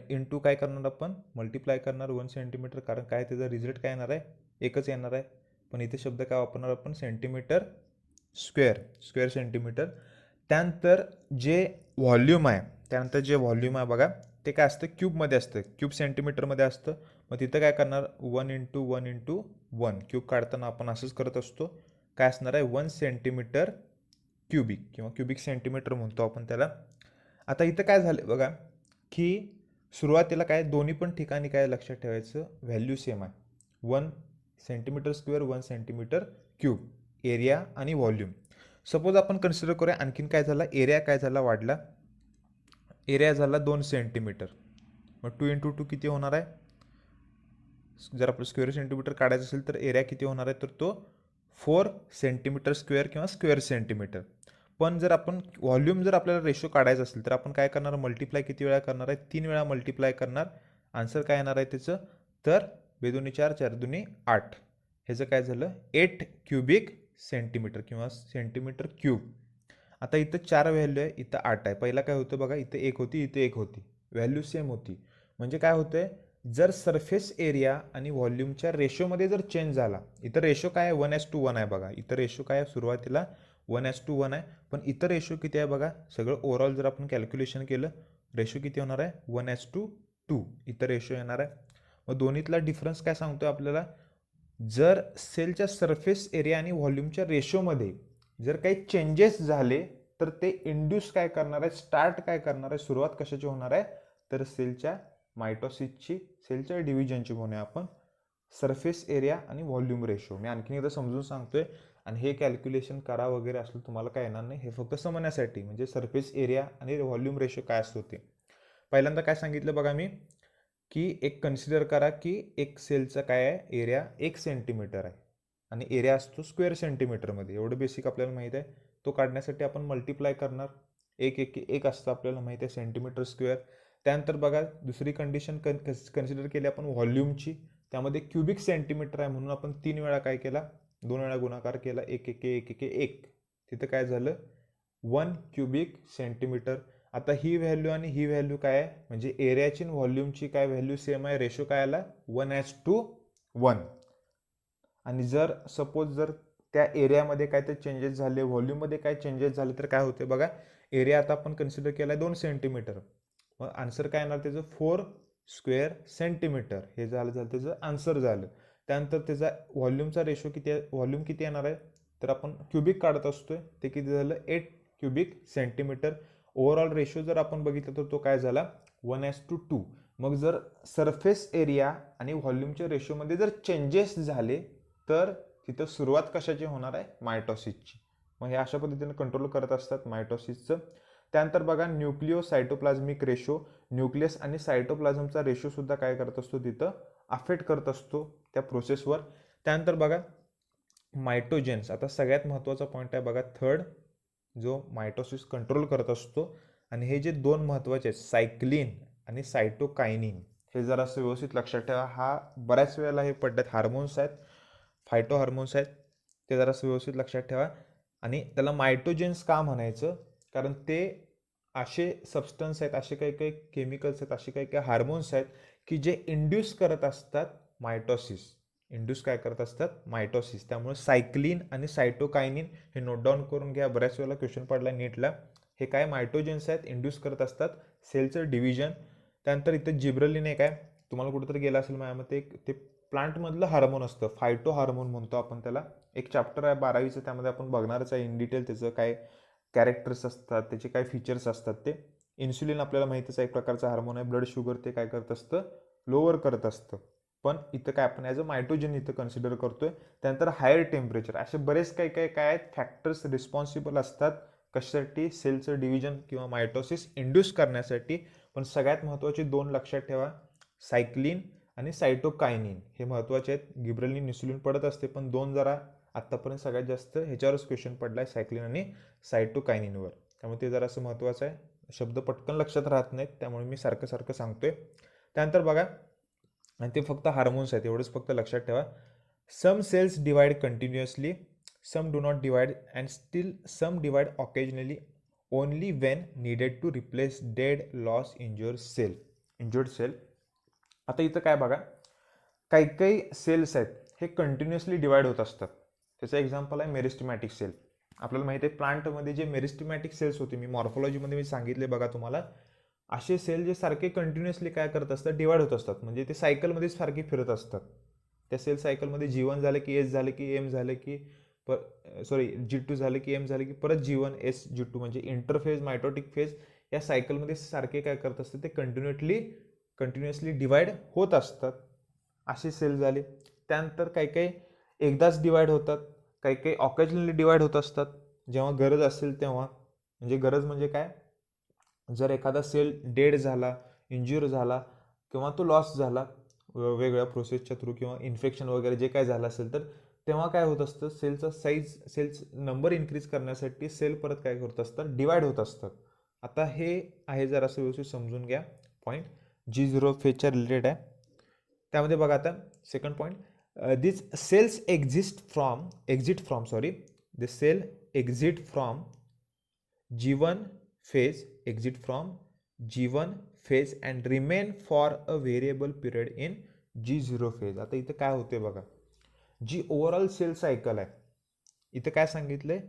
इंटू काय करणार आपण, मल्टिप्लाय करणार 1 सेंटीमीटर, कारण काय त्याचा रिझल्ट काय येणार आहे, एकच येणार आहे. पण इथे शब्द काय वापरणार आपण, सेंटीमीटर स्क्वेअर, स्क्वेअर सेंटीमीटर. त्यानंतर जे व्हॉल्यूम आहे बघा, ते काय असतं, क्यूबमध्ये असतं, क्यूब सेंटीमीटरमध्ये असतं. मग तिथं काय करणार, 1 इंटू 1 इंटू 1. क्यूब काढताना आपण असंच करत असतो. काय असणार आहे, 1 सेंटीमीटर क्युबिक किंवा क्युबिक सेंटीमीटर म्हणतो आपण त्याला. आता इथं काय झालं बघा की सुरुवातीला काय, दोन्ही पण ठिकाणी काय लक्षात ठेवायचं, व्हॅल्यू सेम आहे. 1 centimetre square 1 centimetre cube, area आणि व्हॉल्यूम. सपोज आपण कन्सिडर करूया आणखीन काय झाला, एरिया काय झाला, वाढला. एरिया झाला 2 सेंटीमीटर. मग 2 इंटू 2 किती होणार आहे, जर आपलं स्क्वेअर सेंटीमीटर काढायचं असेल तर एरिया किती होणार आहे, तर तो 4 सेंटीमीटर स्क्वेअर किंवा स्क्वेअर सेंटीमीटर. पण जर आपण व्हॉल्यूम जर आपल्याला रेशो काढायचा असेल तर आपण काय करणार, मल्टिप्लाय किती वेळा करणार आहे, 3 वेळा मल्टिप्लाय करणार. आन्सर काय येणार आहे त्याचं, तर बेदोनी 4 4 दुनी 8. ह्याचं काय झालं 8 क्युबिक सेंटीमीटर किंवा सेंटीमीटर क्यूब. आता इथं 4 व्हॅल्यू आहे, इथं 8 आहे. पहिला काय होतं बघा, इथं 1 होती, इथं 1 होती, व्हॅल्यू सेम होती. म्हणजे काय होतंय, जर सरफेस एरिया आणि व्हॉल्यूमच्या रेशोमध्ये जर चेंज झाला, इथं रेशो काय आहे 1:1 आहे बघा, इथं रेशो काय आहे सुरुवातीला 1:1 आहे, पण इथं रेशो किती आहे बघा, सगळं ओव्हरऑल जर आपण कॅल्क्युलेशन केलं रेशो किती होणार आहे 1:2 इथं रेशो येणार आहे. मग दोन्हीतला डिफरन्स काय सांगतोय आपल्याला, जर सेलच्या सरफेस एरिया आणि व्हॉल्यूमच्या रेशोमध्ये जर काही चेंजेस झाले तर ते इंड्यूस काय करणार आहे, स्टार्ट काय करणार आहे, सुरुवात कशाची होणार आहे, तर सेलच्या मायटोसिसची, सेलच्या डिव्हिजनची म्हणूया आपण. सरफेस एरिया आणि व्हॉल्यूम रेशो मी आणखीन एकदा समजून सांगतोय, आणि हे कॅल्क्युलेशन करा वगैरे असलं तुम्हाला काय येणार नाही, हे फक्त समजण्यासाठी, म्हणजे सरफेस एरिया आणि व्हॉल्यूम रेशो काय असतो ते. पहिल्यांदा काय सांगितलं बघा मी, की एक कन्सिडर करा की एक सेलचा काय आहे एरिया 1 सेंटीमीटर आहे आणि एरिया असतो स्क्वेअर सेंटीमीटरमध्ये. एवढं बेसिक आपल्याला माहीत आहे. तो काढण्यासाठी आपण मल्टिप्लाय करणार, एक एक एक असतं आपल्याला माहिती आहे सेंटीमीटर स्क्वेअर. त्यानंतर बघा दुसरी कंडिशन कन्सिडर केली आपण व्हॉल्यूमची, त्यामध्ये क्युबिक सेंटीमीटर आहे म्हणून आपण 3 वेळा काय केला, 2 वेळा गुणाकार केला, 1 1 1 1 1, तिथं काय झालं 1 क्युबिक सेंटीमीटर. आता ही व्हॅल्यू आणि ही व्हॅल्यू काय आहे, म्हणजे एरियाची आणि व्हॉल्यूमची काय व्हॅल्यू सेम आहे, रेशो काय आला 1:1. आणि जर सपोज जर त्या एरियामध्ये काय ते चेंजेस झाले, व्हॉल्यूममध्ये काय चेंजेस झाले तर काय होते बघा, एरिया आता आपण कन्सिडर केला आहे 2 सेंटीमीटर, मग आन्सर काय येणार त्याचं 4 स्क्वेअर सेंटीमीटर, हे झालं त्याचं आन्सर झालं. त्यानंतर त्याचा व्हॉल्यूमचा रेशो किती आहे, व्हॉल्यूम किती येणार आहे, तर आपण क्युबिक काढत असतोय, ते किती झालं 8 क्युबिक सेंटीमीटर. ओव्हरऑल रेशो जर आपण बघितलं तर तो काय झाला 1:2. मग जर सरफेस एरिया आणि व्हॉल्यूमच्या रेशोमध्ये जर चेंजेस झाले तर तिथं सुरुवात कशाची होणार आहे, मायटोसिसची. मग हे अशा पद्धतीने कंट्रोल करत असतात मायटोसिसचं. त्यानंतर बघा न्यूक्लिओ सायटोप्लाझ्मिक रेशो, न्यूक्लियस आणि सायटोप्लाझमचा रेशो सुद्धा काय करत असतो तिथं अफेक्ट करत असतो त्या प्रोसेसवर. त्यानंतर बघा मायटोजेन्स, आता सगळ्यात महत्त्वाचा पॉईंट आहे बघा थर्ड, जो मायटोसिस कंट्रोल करत असतो. आणि हे जे दोन महत्त्वाचे आहेत सायक्लिन आणि सायटोकायनिन, हे जरासं व्यवस्थित लक्षात ठेवा. हा बऱ्याच वेळेला हे पडतात, हार्मोन्स आहेत, फायटो हार्मोन्स आहेत, ते जरासं व्यवस्थित लक्षात ठेवा. आणि त्याला मायटोजेन्स का म्हणायचं, कारण ते असे सबस्टन्स आहेत, असे काही काही केमिकल्स आहेत, असे काही काही हार्मोन्स आहेत की जे इंड्यूस करत असतात मायटोसिस, इंड्यूस काय करत असतात मायटोसिस. त्यामुळे सायक्लिन आणि सायटोकायनिन हे नोट डाऊन करून घ्या, बऱ्याच वेळेला क्वेश्चन पडला नीटला. हे काय मायटोजेन्स आहेत, इंड्यूस करत असतात सेलचं डिव्हिजन. त्यानंतर इथं जिब्रलिन एक आहे, तुम्हाला कुठेतरी गेला असेल माझ्यामध्ये, ते प्लांटमधलं हार्मोन असतं, फायटो हार्मोन म्हणतो आपण त्याला. एक चॅप्टर आहे 12वीचं, त्यामध्ये आपण बघणारच आहे इन डिटेल त्याचं काय कॅरेक्टर्स असतात, त्याचे काय फीचर्स असतात ते. इन्सुलिन आपल्याला माहितीच आहे एक प्रकारचा हार्मोन आहे, ब्लड शुगर ते काय करत असतं लोअर करत असतं. पण इथं काय आपण ॲज अ मायटोजन इथं कन्सिडर करतोय. त्यानंतर हायर टेम्परेचर, असे बरेच काही काही काय आहेत फॅक्टर्स रिस्पॉन्सिबल असतात कशासाठी, सेलचं डिव्हिजन किंवा मायटोसिस इंड्यूस करण्यासाठी. पण सगळ्यात महत्त्वाचे दोन लक्षात ठेवा, सायक्लिन आणि सायटोकायनिन हे महत्त्वाचे आहेत. गिब्रलिन इन्सुलिन पडत असते, पण दोन जरा आत्तापर्यंत सगळ्यात जास्त ह्याच्यावरच क्वेश्चन पडला आहे, सायक्लिन आणि सायटोकायनिनवर. त्यामुळे ते जरासं महत्त्वाचं आहे, शब्द पटकन लक्षात राहत नाहीत, त्यामुळे मी सारखं सारखं सांगतोय. त्यानंतर बघा, आणि ते फक्त हार्मोन्स आहेत एवढंच फक्त लक्षात ठेवा. Some cells divide continuously, some do not divide, and still some divide occasionally only when needed to replace dead loss injured cell. आता इथं काय बघा, काही काही सेल्स आहेत हे कंटिन्युअसली डिवाइड होत असतात. त्याचं एक्झाम्पल आहे मेरिस्टमॅटिक सेल. आपल्याला माहिती आहे प्लांटमध्ये जे मेरिस्टमॅटिक सेल्स होते, मी मॉर्फोलॉजीमध्ये मी सांगितले बघा तुम्हाला, असे सेल जे सारखे कंटिन्युअसली काय करत असतात डिवाइड होत असतात, म्हणजे ते सायकलमध्येच सारखे फिरत असतात. त्या सेल सायकलमध्ये जीवन झालं की एस झालं की एम झालं की G2 झालं की एम झालं की परत G1 SG2, म्हणजे इंटरफेज मायटोटिक फेज या सायकलमध्ये सारखे काय करत असतात ते कंटिन्युअसली डिवाइड होत असतात. असे सेल झाले. त्यानंतर काही काही एकदाच डिवाइड होतात, काही काही ऑकेजनली डिवाइड होत असतात जेव्हा गरज असेल तेव्हा. म्हणजे गरज म्हणजे काय, जर एखादा सेल डेड झाला, इंज्युअर झाला किंवा तो लॉस झाला वेगवेगळ्या प्रोसेसच्या थ्रू किंवा इन्फेक्शन वगैरे जे काय झालं असेल, तर तेव्हा काय होत असतं, सेलचा साईज, सेल्स नंबर इन्क्रीज करण्यासाठी सेल परत काय करत असतात, डिवाइड होत असतात. आता हे आहे जरासं व्यवस्थित समजून घ्या पॉईंट, G0 फेजच्या रिलेटेड आहे. त्यामध्ये बघा आता second point, this cells exit from sorry the cell exit from G1 phase, exit from G1 phase and remain for a variable period in G0 phase. आता इथं काय होते बघा, जी ओव्हरऑल सेल सायकल आहे, इथं काय सांगितलंय,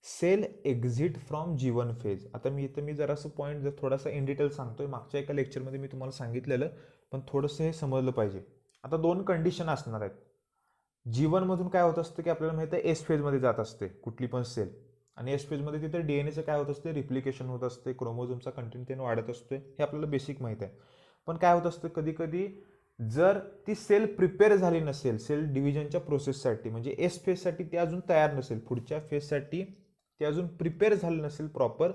sale exit from G1 phase. आता मी जरासं पॉईंट जर थोडासा इन डिटेल सांगतोय, मागच्या एका लेक्चरमध्ये मी तुम्हाला सांगितलेलं, पण थोडंसं हे समजलं पाहिजे. आता दोन कंडिशन असणार आहेत. G1 मधून काय होत असतं की आपल्याला माहिती आहे एस फेजमध्ये जात असते कुठली पण सेल, आणि एस फेजमध्ये तिथे डीएनएचं काय होत असते, रिप्लिकेशन होत असते, क्रोमोझोमचा कंटेंट त्याने वाढत असतोय, हे आपल्याला बेसिक माहिती आहे. पण काय होत असतं कधी कधी, जर ती सेल प्रिपेअर झाली नसेल सेल डिव्हिजनच्या प्रोसेससाठी, म्हणजे एस फेजसाठी ती अजून तयार नसेल, पुढच्या फेजसाठी ती अजून प्रिपेअर झाली नसेल प्रॉपर,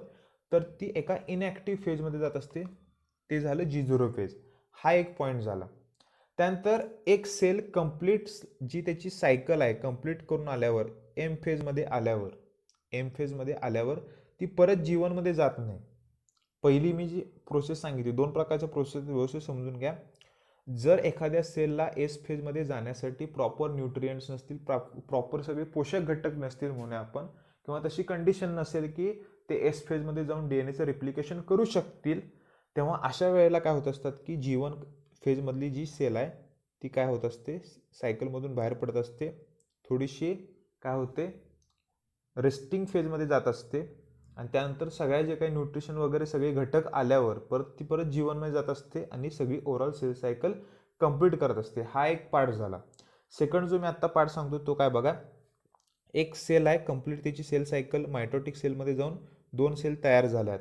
तर ती एका इनॲक्टिव्ह फेजमध्ये जात असते. ते झालं G0 फेज. हा एक पॉईंट झाला. त्यानंतर एक सेल कंप्लीट, जी त्याची सायकल आहे कंप्लीट करून आल्यावर, एम फेजमध्ये आल्यावर ती परत G1 मध्ये जात नाही. पहिली मी जी प्रोसेस सांगितली, दोन प्रकारच्या प्रोसेस व्यवस्थित समजून घ्या. जर एखाद्या सेलला एस फेजमध्ये जाण्यासाठी प्रॉपर न्यूट्रिएंट्स नसतील, प्रॉपर सगळे पोषक घटक नसतील म्हणून आपण, किंवा तशी कंडिशन नसेल की ते एस फेजमध्ये जाऊन डीएनएचं रिप्लिकेशन करू शकतील, तेव्हा अशा वेळेला काय होत असतात की G1 फेजमधली जी सेल आहे ती काय होत असते, सायकलमधून बाहेर पडत असते, थोडीशी काय होते, रेस्टिंग फेजमध्ये जात असते, आणि त्यानंतर सगळ्या जे काही न्यूट्रिशन वगैरे सगळे घटक आल्यावर ती परत G1 मध्ये जात असते आणि सगळी ओव्हरऑल सेल सायकल कंप्लीट करत असते. हा एक पार्ट झाला. सेकंड जो मी आत्ता पार्ट सांगतो तो काय बघा, एक सेल आहे कंप्लीट त्याची सेल सायकल, मायटोटिक सेलमध्ये जाऊन 2 सेल तयार झाल्या.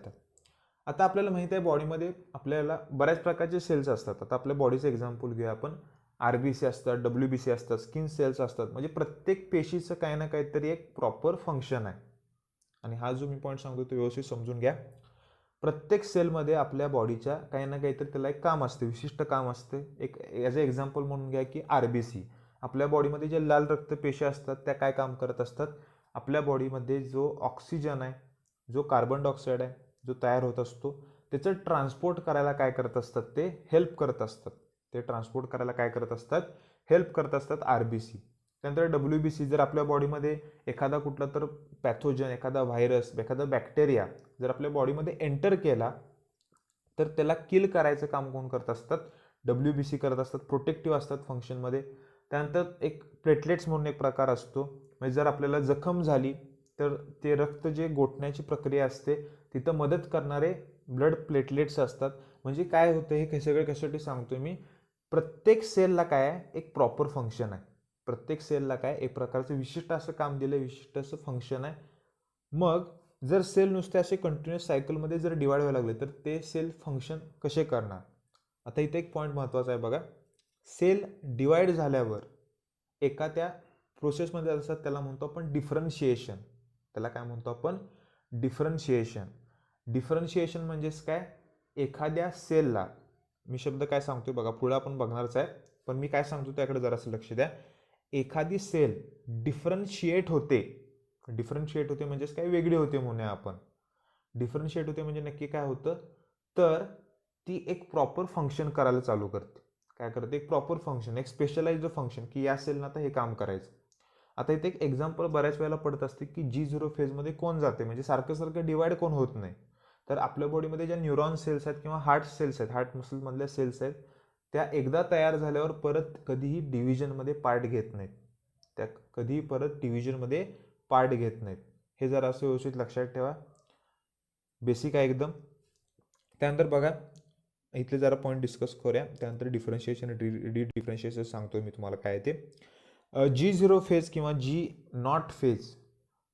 आता आपल्याला माहिती आहे बॉडीमध्ये आपल्याला बऱ्याच प्रकारचे सेल्स असतात. आता आपल्या बॉडीचं एक्झाम्पल घेऊया आपण, RBC असतात, WBC असतात, स्किन सेल्स असतात, म्हणजे प्रत्येक पेशीचं काही ना काहीतरी एक प्रॉपर फंक्शन आहे. आणि हा जो मी पॉईंट सांगतो तो व्यवस्थित समजून घ्या. प्रत्येक सेलमध्ये आपल्या बॉडीच्या काही ना काहीतरी त्याला एक काम असते, विशिष्ट काम असते. एक ॲज अ एक्झाम्पल म्हणून घ्या की RBC, आपल्या बॉडीमध्ये जे लाल रक्तपेशी असतात त्या काय काम करत असतात, आपल्या बॉडीमध्ये जो ऑक्सिजन आहे, जो कार्बन डायऑक्साईड आहे, जो तयार होत असतो, त्याचं ट्रान्सपोर्ट करायला काय करत असतात, ते हेल्प करत असतात. ते ट्रान्सपोर्ट करायला काय करत असतात, हेल्प करत असतात RBC. त्यानंतर WBC, जर आपल्या बॉडीमध्ये एखादा कुठला तर पॅथोजन, एखादा व्हायरस, एखादा बॅक्टेरिया जर आपल्या बॉडीमध्ये एंटर केला, तर त्याला किल करायचं काम कोण करत असतात, WBC करत असतात, प्रोटेक्टिव्ह असतात फंक्शनमध्ये. त्यानंतर एक प्लेटलेट्स म्हणून एक प्रकार असतो, म्हणजे जर आपल्याला जखम झाली तर ते रक्त जे गोठण्याची प्रक्रिया असते तिथं मदत करणारे ब्लड प्लेटलेट्स असतात. म्हणजे काय होतं, हे सगळं कशासाठी सांगतोय मी, प्रत्येक सेलला काय आहे, एक प्रॉपर फंक्शन आहे. प्रत्येक सेलला काय एक प्रकारचं विशिष्ट असं काम दिलं, विशिष्ट असं फंक्शन आहे. मग जर सेल नुसते असे कंटिन्युअस सायकलमध्ये जर डिवाइड व्हायला लागले तर ते सेल फंक्शन कसे करणार. आता इथे एक पॉईंट महत्त्वाचा आहे बघा, सेल डिवाइड झाल्यावर एका त्या प्रोसेसमध्ये असतात, त्याला म्हणतो आपण डिफरन्शिएशन. त्याला काय म्हणतो आपण, डिफरन्शिएशन. डिफरन्शिएशन म्हणजेच काय, एखाद्या सेलला, मी शब्द काय सांगतोय बघा पुढे आपण बघणारच आहे, पण मी काय सांगतो त्याकडे जरासं लक्ष द्या. एखादी सेल डिफरन्शिएट होते, म्हणजेच काय, वेगळी होते म्हणूया आपण. डिफरन्शिएट होते म्हणजे नक्की काय होतं, तर ती एक प्रॉपर फंक्शन करायला चालू करते. काय करते, एक प्रॉपर फंक्शन, एक स्पेशलाइज्ड फंक्शन, की या सेलनं आता हे काम करायचं. आता इथे एक एक्झाम्पल बऱ्याच वेळेला पडत असते की G0 फेजमध्ये कोण जाते, म्हणजे सारखं डिवाइड कोण होत नाही. तर आपल्या बॉडीमध्ये ज्या न्यूरॉन सेल्स आहेत किंवा हार्ट सेल्स आहेत, हार्ट मसलमधल्या सेल्स आहेत, त्या एकदा तयार झाल्यावर परत कधीही डिव्हिजनमध्ये पार्ट घेत नाहीत. त्या कधीही परत डिव्हिजनमध्ये पार्ट घेत नाहीत. हे जरा असं व्यवस्थित लक्षात ठेवा, बेसिक आहे एकदम. त्यानंतर बघा इथले जरा पॉईंट डिस्कस करूया. त्यानंतर डिफरन्शिएशन, डिफरन्शिएशन सांगतोय मी तुम्हाला काय ते. G0 फेज किंवा G0 फेज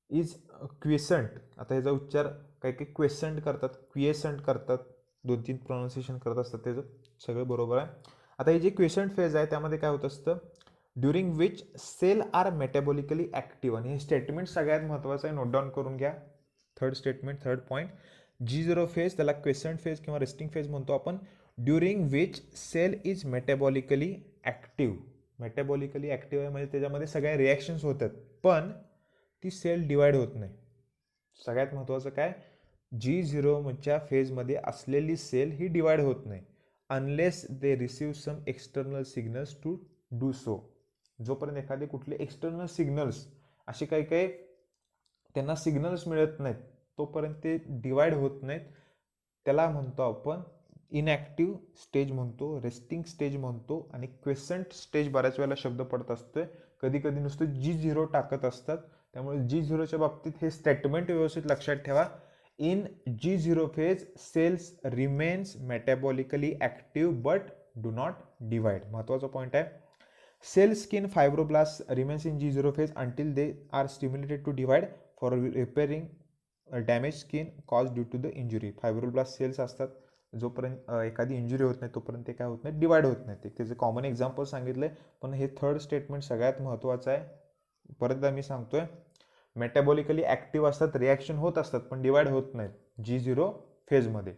इज क्विएसंट. आता ह्याचा उच्चार काही काही क्वेसंट करतात, क्विएसंट करतात, 2-3 प्रोनाऊन्सिएशन करत असतात, त्याचं सगळं बरोबर आहे. आता हे जे क्विएसंट फेज आहे त्यामध्ये काय होत असतं, during which cell are metabolically active. आणि हे स्टेटमेंट सगळ्यात महत्त्वाचं आहे, नोट डाऊन करून घ्या. Third statement, third point, G0 phase त्याला क्वेसंट फेज किंवा रेस्टिंग फेज म्हणतो आपण. During which cell is metabolically active. Metabolically active आहे म्हणजे त्याच्यामध्ये सगळ्या रिॲक्शन्स होतात, पण ती सेल डिवाइड होत नाही. सगळ्यात महत्त्वाचं काय, G0च्या फेजमध्ये असलेली सेल ही डिवाइड होत नाही unless they receive some external signals to do so. जोपर्यंत एखादे कुठले एक्सटर्नल सिग्नल्स असे काही काही त्यांना सिग्नल्स मिळत नाहीत तोपर्यंत ते डिवाइड होत नाहीत. त्याला म्हणतो आपण इनॲक्टिव्ह स्टेज म्हणतो, रेस्टिंग स्टेज म्हणतो आणि क्वेसंट स्टेज बऱ्याच वेळेला शब्द पडत असतोय. कधी कधी नुसतं G0 टाकत असतात. त्यामुळे G0च्या बाबतीत हे स्टेटमेंट व्यवस्थित लक्षात ठेवा. In G0 phase cells remains metabolically active but do not divide. महत्त्वाचा पॉईंट आहे. Cell skin fibroblast remains in G0 phase until they are stimulated to divide for repairing damage skin cause due to the injury. Fibroblast cells असतात, जोपर्यंत एखादी injury होत नाही तोपर्यंत ते काय होत नाही, डिवाइड होत नाही. ते त्याचे कॉमन एक्झाम्पल सांगितले, पण हे थर्ड स्टेटमेंट सगळ्यात महत्त्वाचं आहे. परत मी सांगतोय, मेटाबॉलिकली ॲक्टिव्ह असतात, रिॲक्शन होत असतात, पण डिवाइड होत नाहीत G0 फेजमध्ये.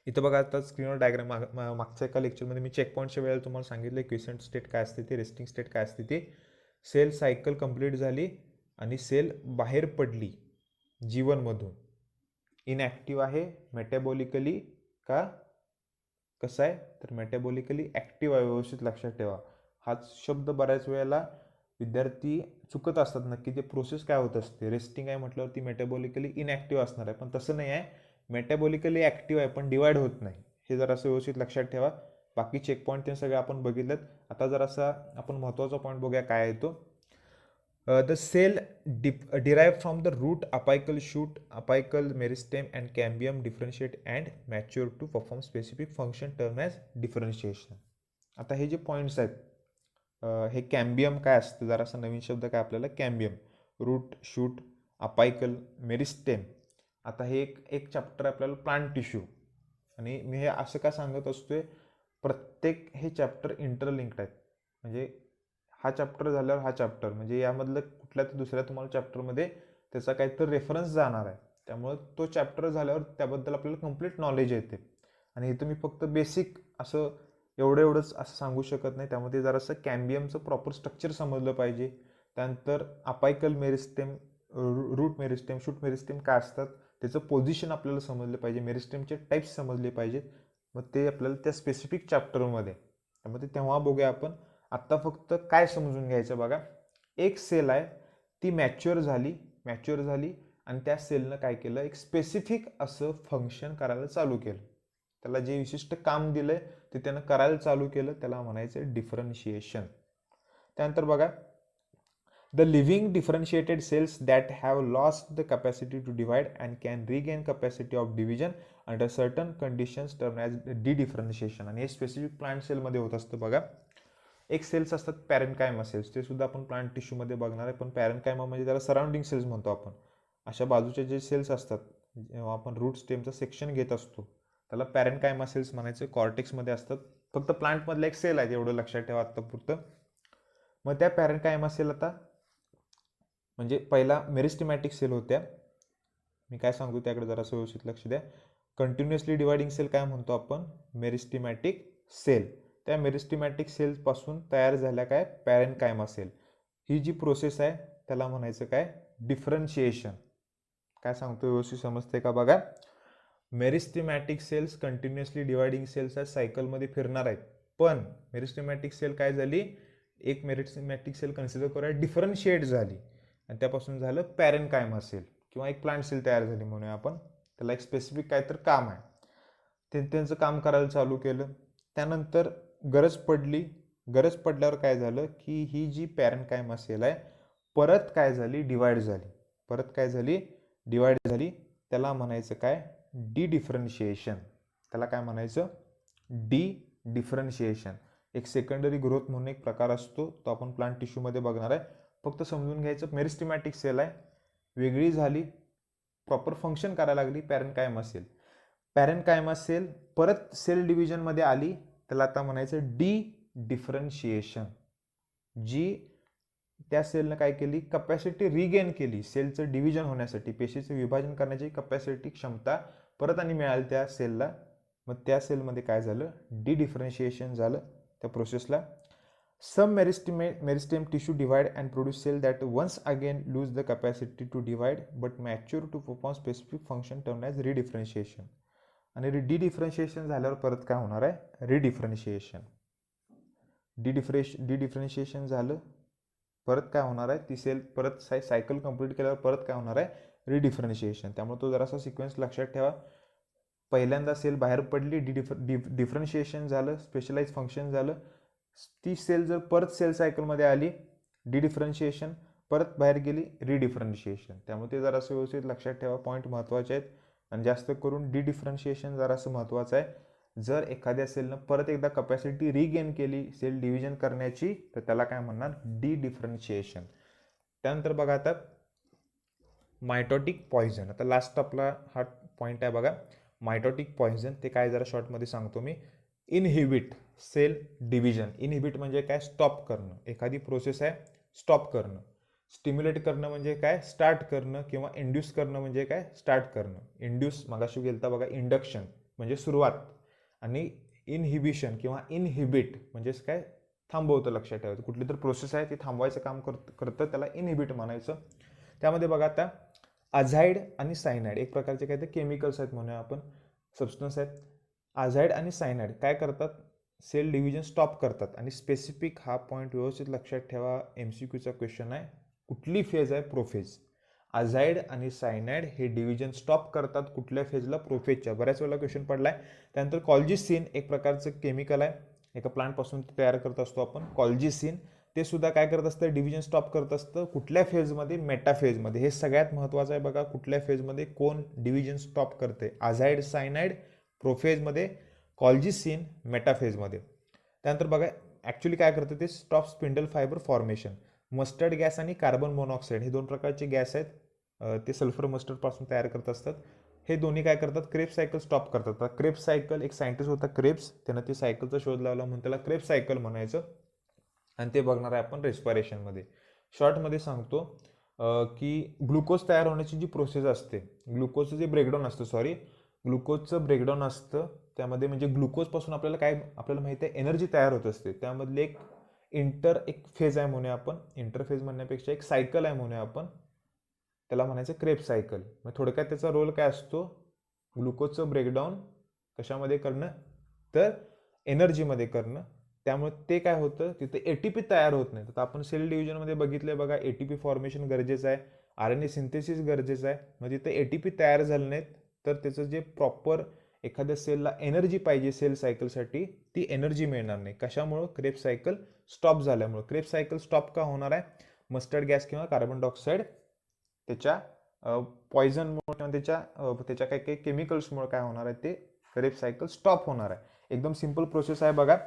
इथं बघा, आता स्क्रीनवर डायग्राम मागच्या एका लेक्चरमध्ये मी चेक पॉईंटच्या वेळेला तुम्हाला सांगितलं क्विसेंट स्टेट काय असते ते, रेस्टिंग स्टेट काय असते ते. सेल सायकल कंप्लीट झाली आणि सेल बाहेर पडली G1 मधून, इनॲक्टिव्ह आहे. मेटाबॉलिकली का कसं आहे तर मेटाबॉलिकली ॲक्टिव्ह आहे. व्यवस्थित लक्षात ठेवा, हाच शब्द बऱ्याच वेळेला विद्यार्थी चुकत असतात. नक्की ते प्रोसेस काय होत असते. रेस्टिंग आहे म्हटल्यावरती मेटाबॉलिकली इनॲक्टिव्ह असणार आहे, पण तसं नाही आहे. मेटाबॉलिकली ॲक्टिव्ह आहे पण डिवाइड होत नाही. हे जर असं व्यवस्थित लक्षात ठेवा. बाकी चेक पॉईंट ते सगळे आपण बघितलेत. आता जर असा आपण महत्त्वाचा पॉईंट बघूया काय आहे तो. The cell derived from the root, apical shoot, apical meristem and cambium differentiate and mature to perform specific function termed as differentiation. आता हे जे पॉईंट्स आहेत, हे कॅम्बियम काय असतं, जरासा नवीन शब्द काय आपल्याला, cambium, route, shoot, apical, meristem. आता हे एक चॅप्टर आपल्याला प्लांट टिश्यू, आणि मी हे असं का सांगत असतोय, प्रत्येक हे चॅप्टर इंटरलिंक्ड आहेत. म्हणजे हा चॅप्टर झाल्यावर हा चॅप्टर, म्हणजे यामधलं कुठल्या तर दुसऱ्या तुम्हाला चॅप्टरमध्ये त्याचा काहीतरी रेफरन्स जाणार आहे. त्यामुळे तो चॅप्टर झाल्यावर त्याबद्दल आपल्याला कंप्लीट नॉलेज येते. आणि इथं मी फक्त बेसिक असं एवढंच असं सांगू शकत नाही. त्यामध्ये जरासं कॅम्बियमचं प्रॉपर स्ट्रक्चर समजलं पाहिजे. त्यानंतर apical meristem, root meristem, shoot meristem काय असतात त्याचं पोझिशन आपल्याला समजलं पाहिजे, मेरिस्टेमचे टाईप्स समजले पाहिजेत. मग ते आपल्याला त्या स्पेसिफिक चॅप्टरमध्ये, त्यामध्ये तेव्हा बघूया आपण. आत्ता फक्त काय समजून घ्यायचं बघा, एक सेल आहे ती मॅच्युअर झाली आणि त्या सेलनं काय केलं, एक स्पेसिफिक असं फंक्शन करायला चालू केलं. त्याला जे विशिष्ट काम दिलंय ते त्यानं करायला चालू केलं, त्याला म्हणायचं डिफरन्शिएशन. त्यानंतर बघा, the living differentiated cells that have lost the capacity to divide and can regain capacity of division under certain conditions term as dedifferentiation. आणि हे स्पेसिफिक प्लांट सेलमध्ये होत असतं बघा. एक सेल्स असतात पॅरेनकायमा सेल्स, ते सुद्धा आपण प्लांट टिश्यूमध्ये बघणार आहे. पण पॅरेनकायमा म्हणजे त्याला सराउंडिंग सेल्स म्हणतो आपण. अशा बाजूचे जे सेल्स असतात, जेव्हा आपण रूट स्टेमचं सेक्शन घेत असतो त्याला पॅरेनकायमा सेल्स म्हणायचे, कॉर्टेक्समध्ये असतात. फक्त प्लांटमधलं एक सेल आहे, एवढं लक्षात ठेवा आत्तापुरतं. मग त्या पॅरेनकायमा सेल आता, म्हणजे पहिला मेरिस्टेमॅटिक सेल होत्या. मी काय सांगतो त्याकडे जरासं व्यवस्थित लक्ष द्या. कंटिन्युअसली डिवायडिंग सेल काय म्हणतो आपण, मेरिस्टेमॅटिक सेल. त्या मेरिस्टेमॅटिक सेल्सपासून तयार झाल्या काय, पॅरेनकायमा सेल. ही जी प्रोसेस आहे त्याला म्हणायचं काय, डिफरन्शिएशन. काय सांगतो व्यवस्थित समजते का बघा. मेरिस्टेमॅटिक सेल्स कंटिन्युअसली डिवायडिंग सेल्स आहेत, सायकलमध्ये फिरणार आहेत. पण मेरिस्टेमॅटिक सेल काय झाली, एक मेरिस्टेमॅटिक सेल कन्सिडर करूया डिफरन्शिएट झाली आणि त्यापासून झालं पॅरेनकायमा सेल किंवा एक प्लांट सेल तयार झाली म्हणूया आपण. त्याला एक स्पेसिफिक काय तर काम आहे, त्यांचं काम करायला चालू केलं. त्यानंतर गरज पडल्यावर काय झालं की ही जी पॅरेनकायमा सेल आहे परत काय झाली, डिवाइड झाली. त्याला म्हणायचं काय, डी डिफरन्शिएशन. त्याला काय म्हणायचं, डी डिफरन्शिएशन. एक सेकंडरी ग्रोथ म्हणून एक प्रकार असतो, तो आपण प्लांट टिश्यूमध्ये बघणार आहे. फक्त समजून घ्यायचं, मेरिस्टेमॅटिक सेल आहे, वेगळी झाली, प्रॉपर फंक्शन करायला लागली, पॅरेनकायमा सेल परत सेल डिव्हिजनमध्ये आली, त्याला आता म्हणायचं डी डिफरन्शिएशन. जी त्या सेलनं काय केली, कपॅसिटी रिगेन केली सेलचं डिव्हिजन होण्यासाठी, पेशीचं विभाजन करण्याची कपॅसिटी, क्षमता परत आणि मिळाली त्या सेलला. मग त्या सेलमध्ये काय झालं, डी डिफरन्शिएशन झालं त्या प्रोसेसला. Some meristem tissue divide and produce cell that once again lose the capacity to divide but mature to perform specific function termed as redifferentiation. आणि डिडिफरन्शिएशन झाल्यावर परत काय होणार आहे, रिडिफरन्शिएशन. डिडिफरन्शिएशन झालं परत काय होणार आहे, ती सेल परत सायकल कंप्लीट केल्यावर परत काय होणार आहे, रिडिफरन्शिएशन. त्यामुळे तो जरासा सिक्वेन्स लक्षात ठेवा. पहिल्यांदा सेल बाहेर पडली, डिफरन्शिएशन झालं, स्पेशलाइज फंक्शन झालं, ती सेल जर परत सेल सायकलमध्ये आली, डिडिफरन्शिएशन, परत बाहेर गेली, रिडिफरन्शिएशन. त्यामुळे ते जरासं व्यवस्थित लक्षात ठेवा, पॉईंट महत्त्वाचे आहेत. आणि जास्त करून डिडिफरन्शिएशन जरासं महत्त्वाचं आहे. जर एखाद्या सेलनं परत एकदा कपॅसिटी रिगेन केली सेल डिव्हिजन करण्याची, तर त्याला काय म्हणणार, डिडिफरन्शिएशन. त्यानंतर बघा आता मायटोटिक पॉइझन. आता लास्ट आपला हा पॉईंट आहे बघा, मायटोटिक पॉइझन. ते काय जरा शॉर्टमध्ये सांगतो मी. Inhibit cell division. इनहिबिट म्हणजे काय, स्टॉप करणं. एखादी प्रोसेस आहे, स्टॉप करणं. स्टिम्युलेट करणं म्हणजे काय, स्टार्ट करणं. किंवा इंड्यूस करणं म्हणजे काय, स्टार्ट करणं. इंड्यूस मगाशी गेलता बघा, इंडक्शन म्हणजे सुरुवात. आणि इनहिबिशन किंवा इनहिबिट म्हणजेच काय, थांबवतं. लक्षात ठेवायचं, कुठली तर प्रोसेस आहे ती थांबवायचं काम करतं, त्याला इनहिबिट म्हणायचं. त्यामध्ये बघा आता अझाईड आणि सायनाईड एक प्रकारचे काय ते केमिकल्स आहेत म्हणूया आपण, सबस्टन्स आहेत. अझाईड आणि सायनाईड काय करतात, सेल डिव्हिजन स्टॉप करतात. आणि स्पेसिफिक हा पॉईंट व्यवस्थित लक्षात ठेवा, MCQचा क्वेश्चन आहे. कुठली फेज आहे, प्रोफेज. अझाईड आणि सायनाईड हे डिव्हिजन स्टॉप करतात कुठल्या फेजला, प्रोफेजच्या. बऱ्याच वेळेला क्वेश्चन पडलाय. त्यानंतर कॉल्जिसिन एक प्रकारचं केमिकल आहे, एका प्लांटपासून तयार करत असतो आपण, कॉल्जिसिन. ते सुद्धा काय करत असतं, डिव्हिजन स्टॉप करत असतं. कुठल्या फेजमध्ये, मेटाफेजमध्ये. हे सगळ्यात महत्त्वाचं आहे बघा, कुठल्या फेजमध्ये कोण डिव्हिजन स्टॉप करते. अझाईड सायनाईड प्रोफेजमध्ये, कॉल्जिसिन मेटाफेजमध्ये. त्यानंतर बघा ॲक्च्युली काय करतं ते, stop spindle fibre formation. Mustard gas आणि कार्बन मोनॉक्साईड हे दोन प्रकारचे गॅस आहेत, ते सल्फर मस्टर्डपासून तयार करत असतात. हे दोन्ही काय करतात, क्रेब्स सायकल स्टॉप करतात. क्रेब्स सायकल, एक सायंटिस्ट होता क्रेब्स, त्यानं ते सायकलचा शोध लावला म्हणून त्याला क्रेब्स सायकल म्हणायचं. आणि ते बघणार आहे आपण रेस्पिरेशनमध्ये. शॉर्टमध्ये सांगतो की ग्लुकोज तयार होण्याची जी प्रोसेस असते, ग्लुकोजचं जे ब्रेकडाऊन असतं, ग्लुकोजचं ब्रेकडाऊन असतं, त्यामध्ये म्हणजे ग्लुकोजपासून आपल्याला काय, आपल्याला माहिती आहे एनर्जी तयार होत असते. त्यामधले एक फेज आहे म्हणूया आपण, इंटरफेज म्हणण्यापेक्षा एक सायकल आहे म्हणूया आपण, त्याला म्हणायचं क्रेब्स सायकल. मग थोडक्यात त्याचा रोल काय असतो, ग्लुकोजचं ब्रेकडाऊन कशामध्ये करणं, तर एनर्जीमध्ये करणं. त्यामुळे ते काय होतं, तिथे ATP तयार होत नाही. तर आपण सेल डिव्हिजनमध्ये बघितलं बघा, ATP फॉर्मेशन गरजेचं आहे, RNA सिंथेसिस गरजेचं आहे. मग तिथे ATP तयार झालं नाहीत तर त्याचं जे प्रॉपर एखाद्या सेलला एनर्जी पाहिजे सेल सायकलसाठी, ती एनर्जी मिळणार नाही. कशामुळं, क्रेब्स सायकल स्टॉप झाल्यामुळं. क्रेब्स सायकल स्टॉप का होणार आहे, मस्टर्ड गॅस किंवा कार्बन डायऑक्साईड त्याच्या पॉयझनमुळे किंवा त्याच्या काही काही केमिकल्समुळे काय होणार आहे, ते क्रेब्स सायकल स्टॉप होणार आहे. एकदम सिंपल प्रोसेस आहे बघा.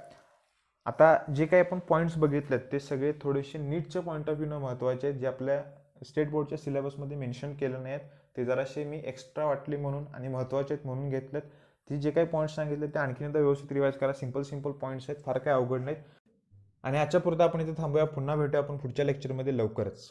आता जे काही आपण पॉईंट्स बघितलेत ते सगळे थोडेसे नीटच्या पॉईंट ऑफ व्ह्यूनं महत्त्वाचे आहेत, जे आपल्या स्टेट बोर्डच्या सिलेबसमध्ये मेन्शन केलं नाही आहेत. ते जरासे मी एक्स्ट्रा वाटले म्हणून आणि महत्त्वाचे आहेत म्हणून घेतलेत. ती जे काही पॉईंट्स सांगितले ते आणखी एकदा व्यवस्थित रिवाइज करा. सिंपल पॉईंट्स आहेत, फार काही अवघड नाहीत. आणि आजच्या पुरता आपण इथे थांबूया. पुन्हा भेटूया आपण पुढच्या लेक्चरमध्ये लवकरच.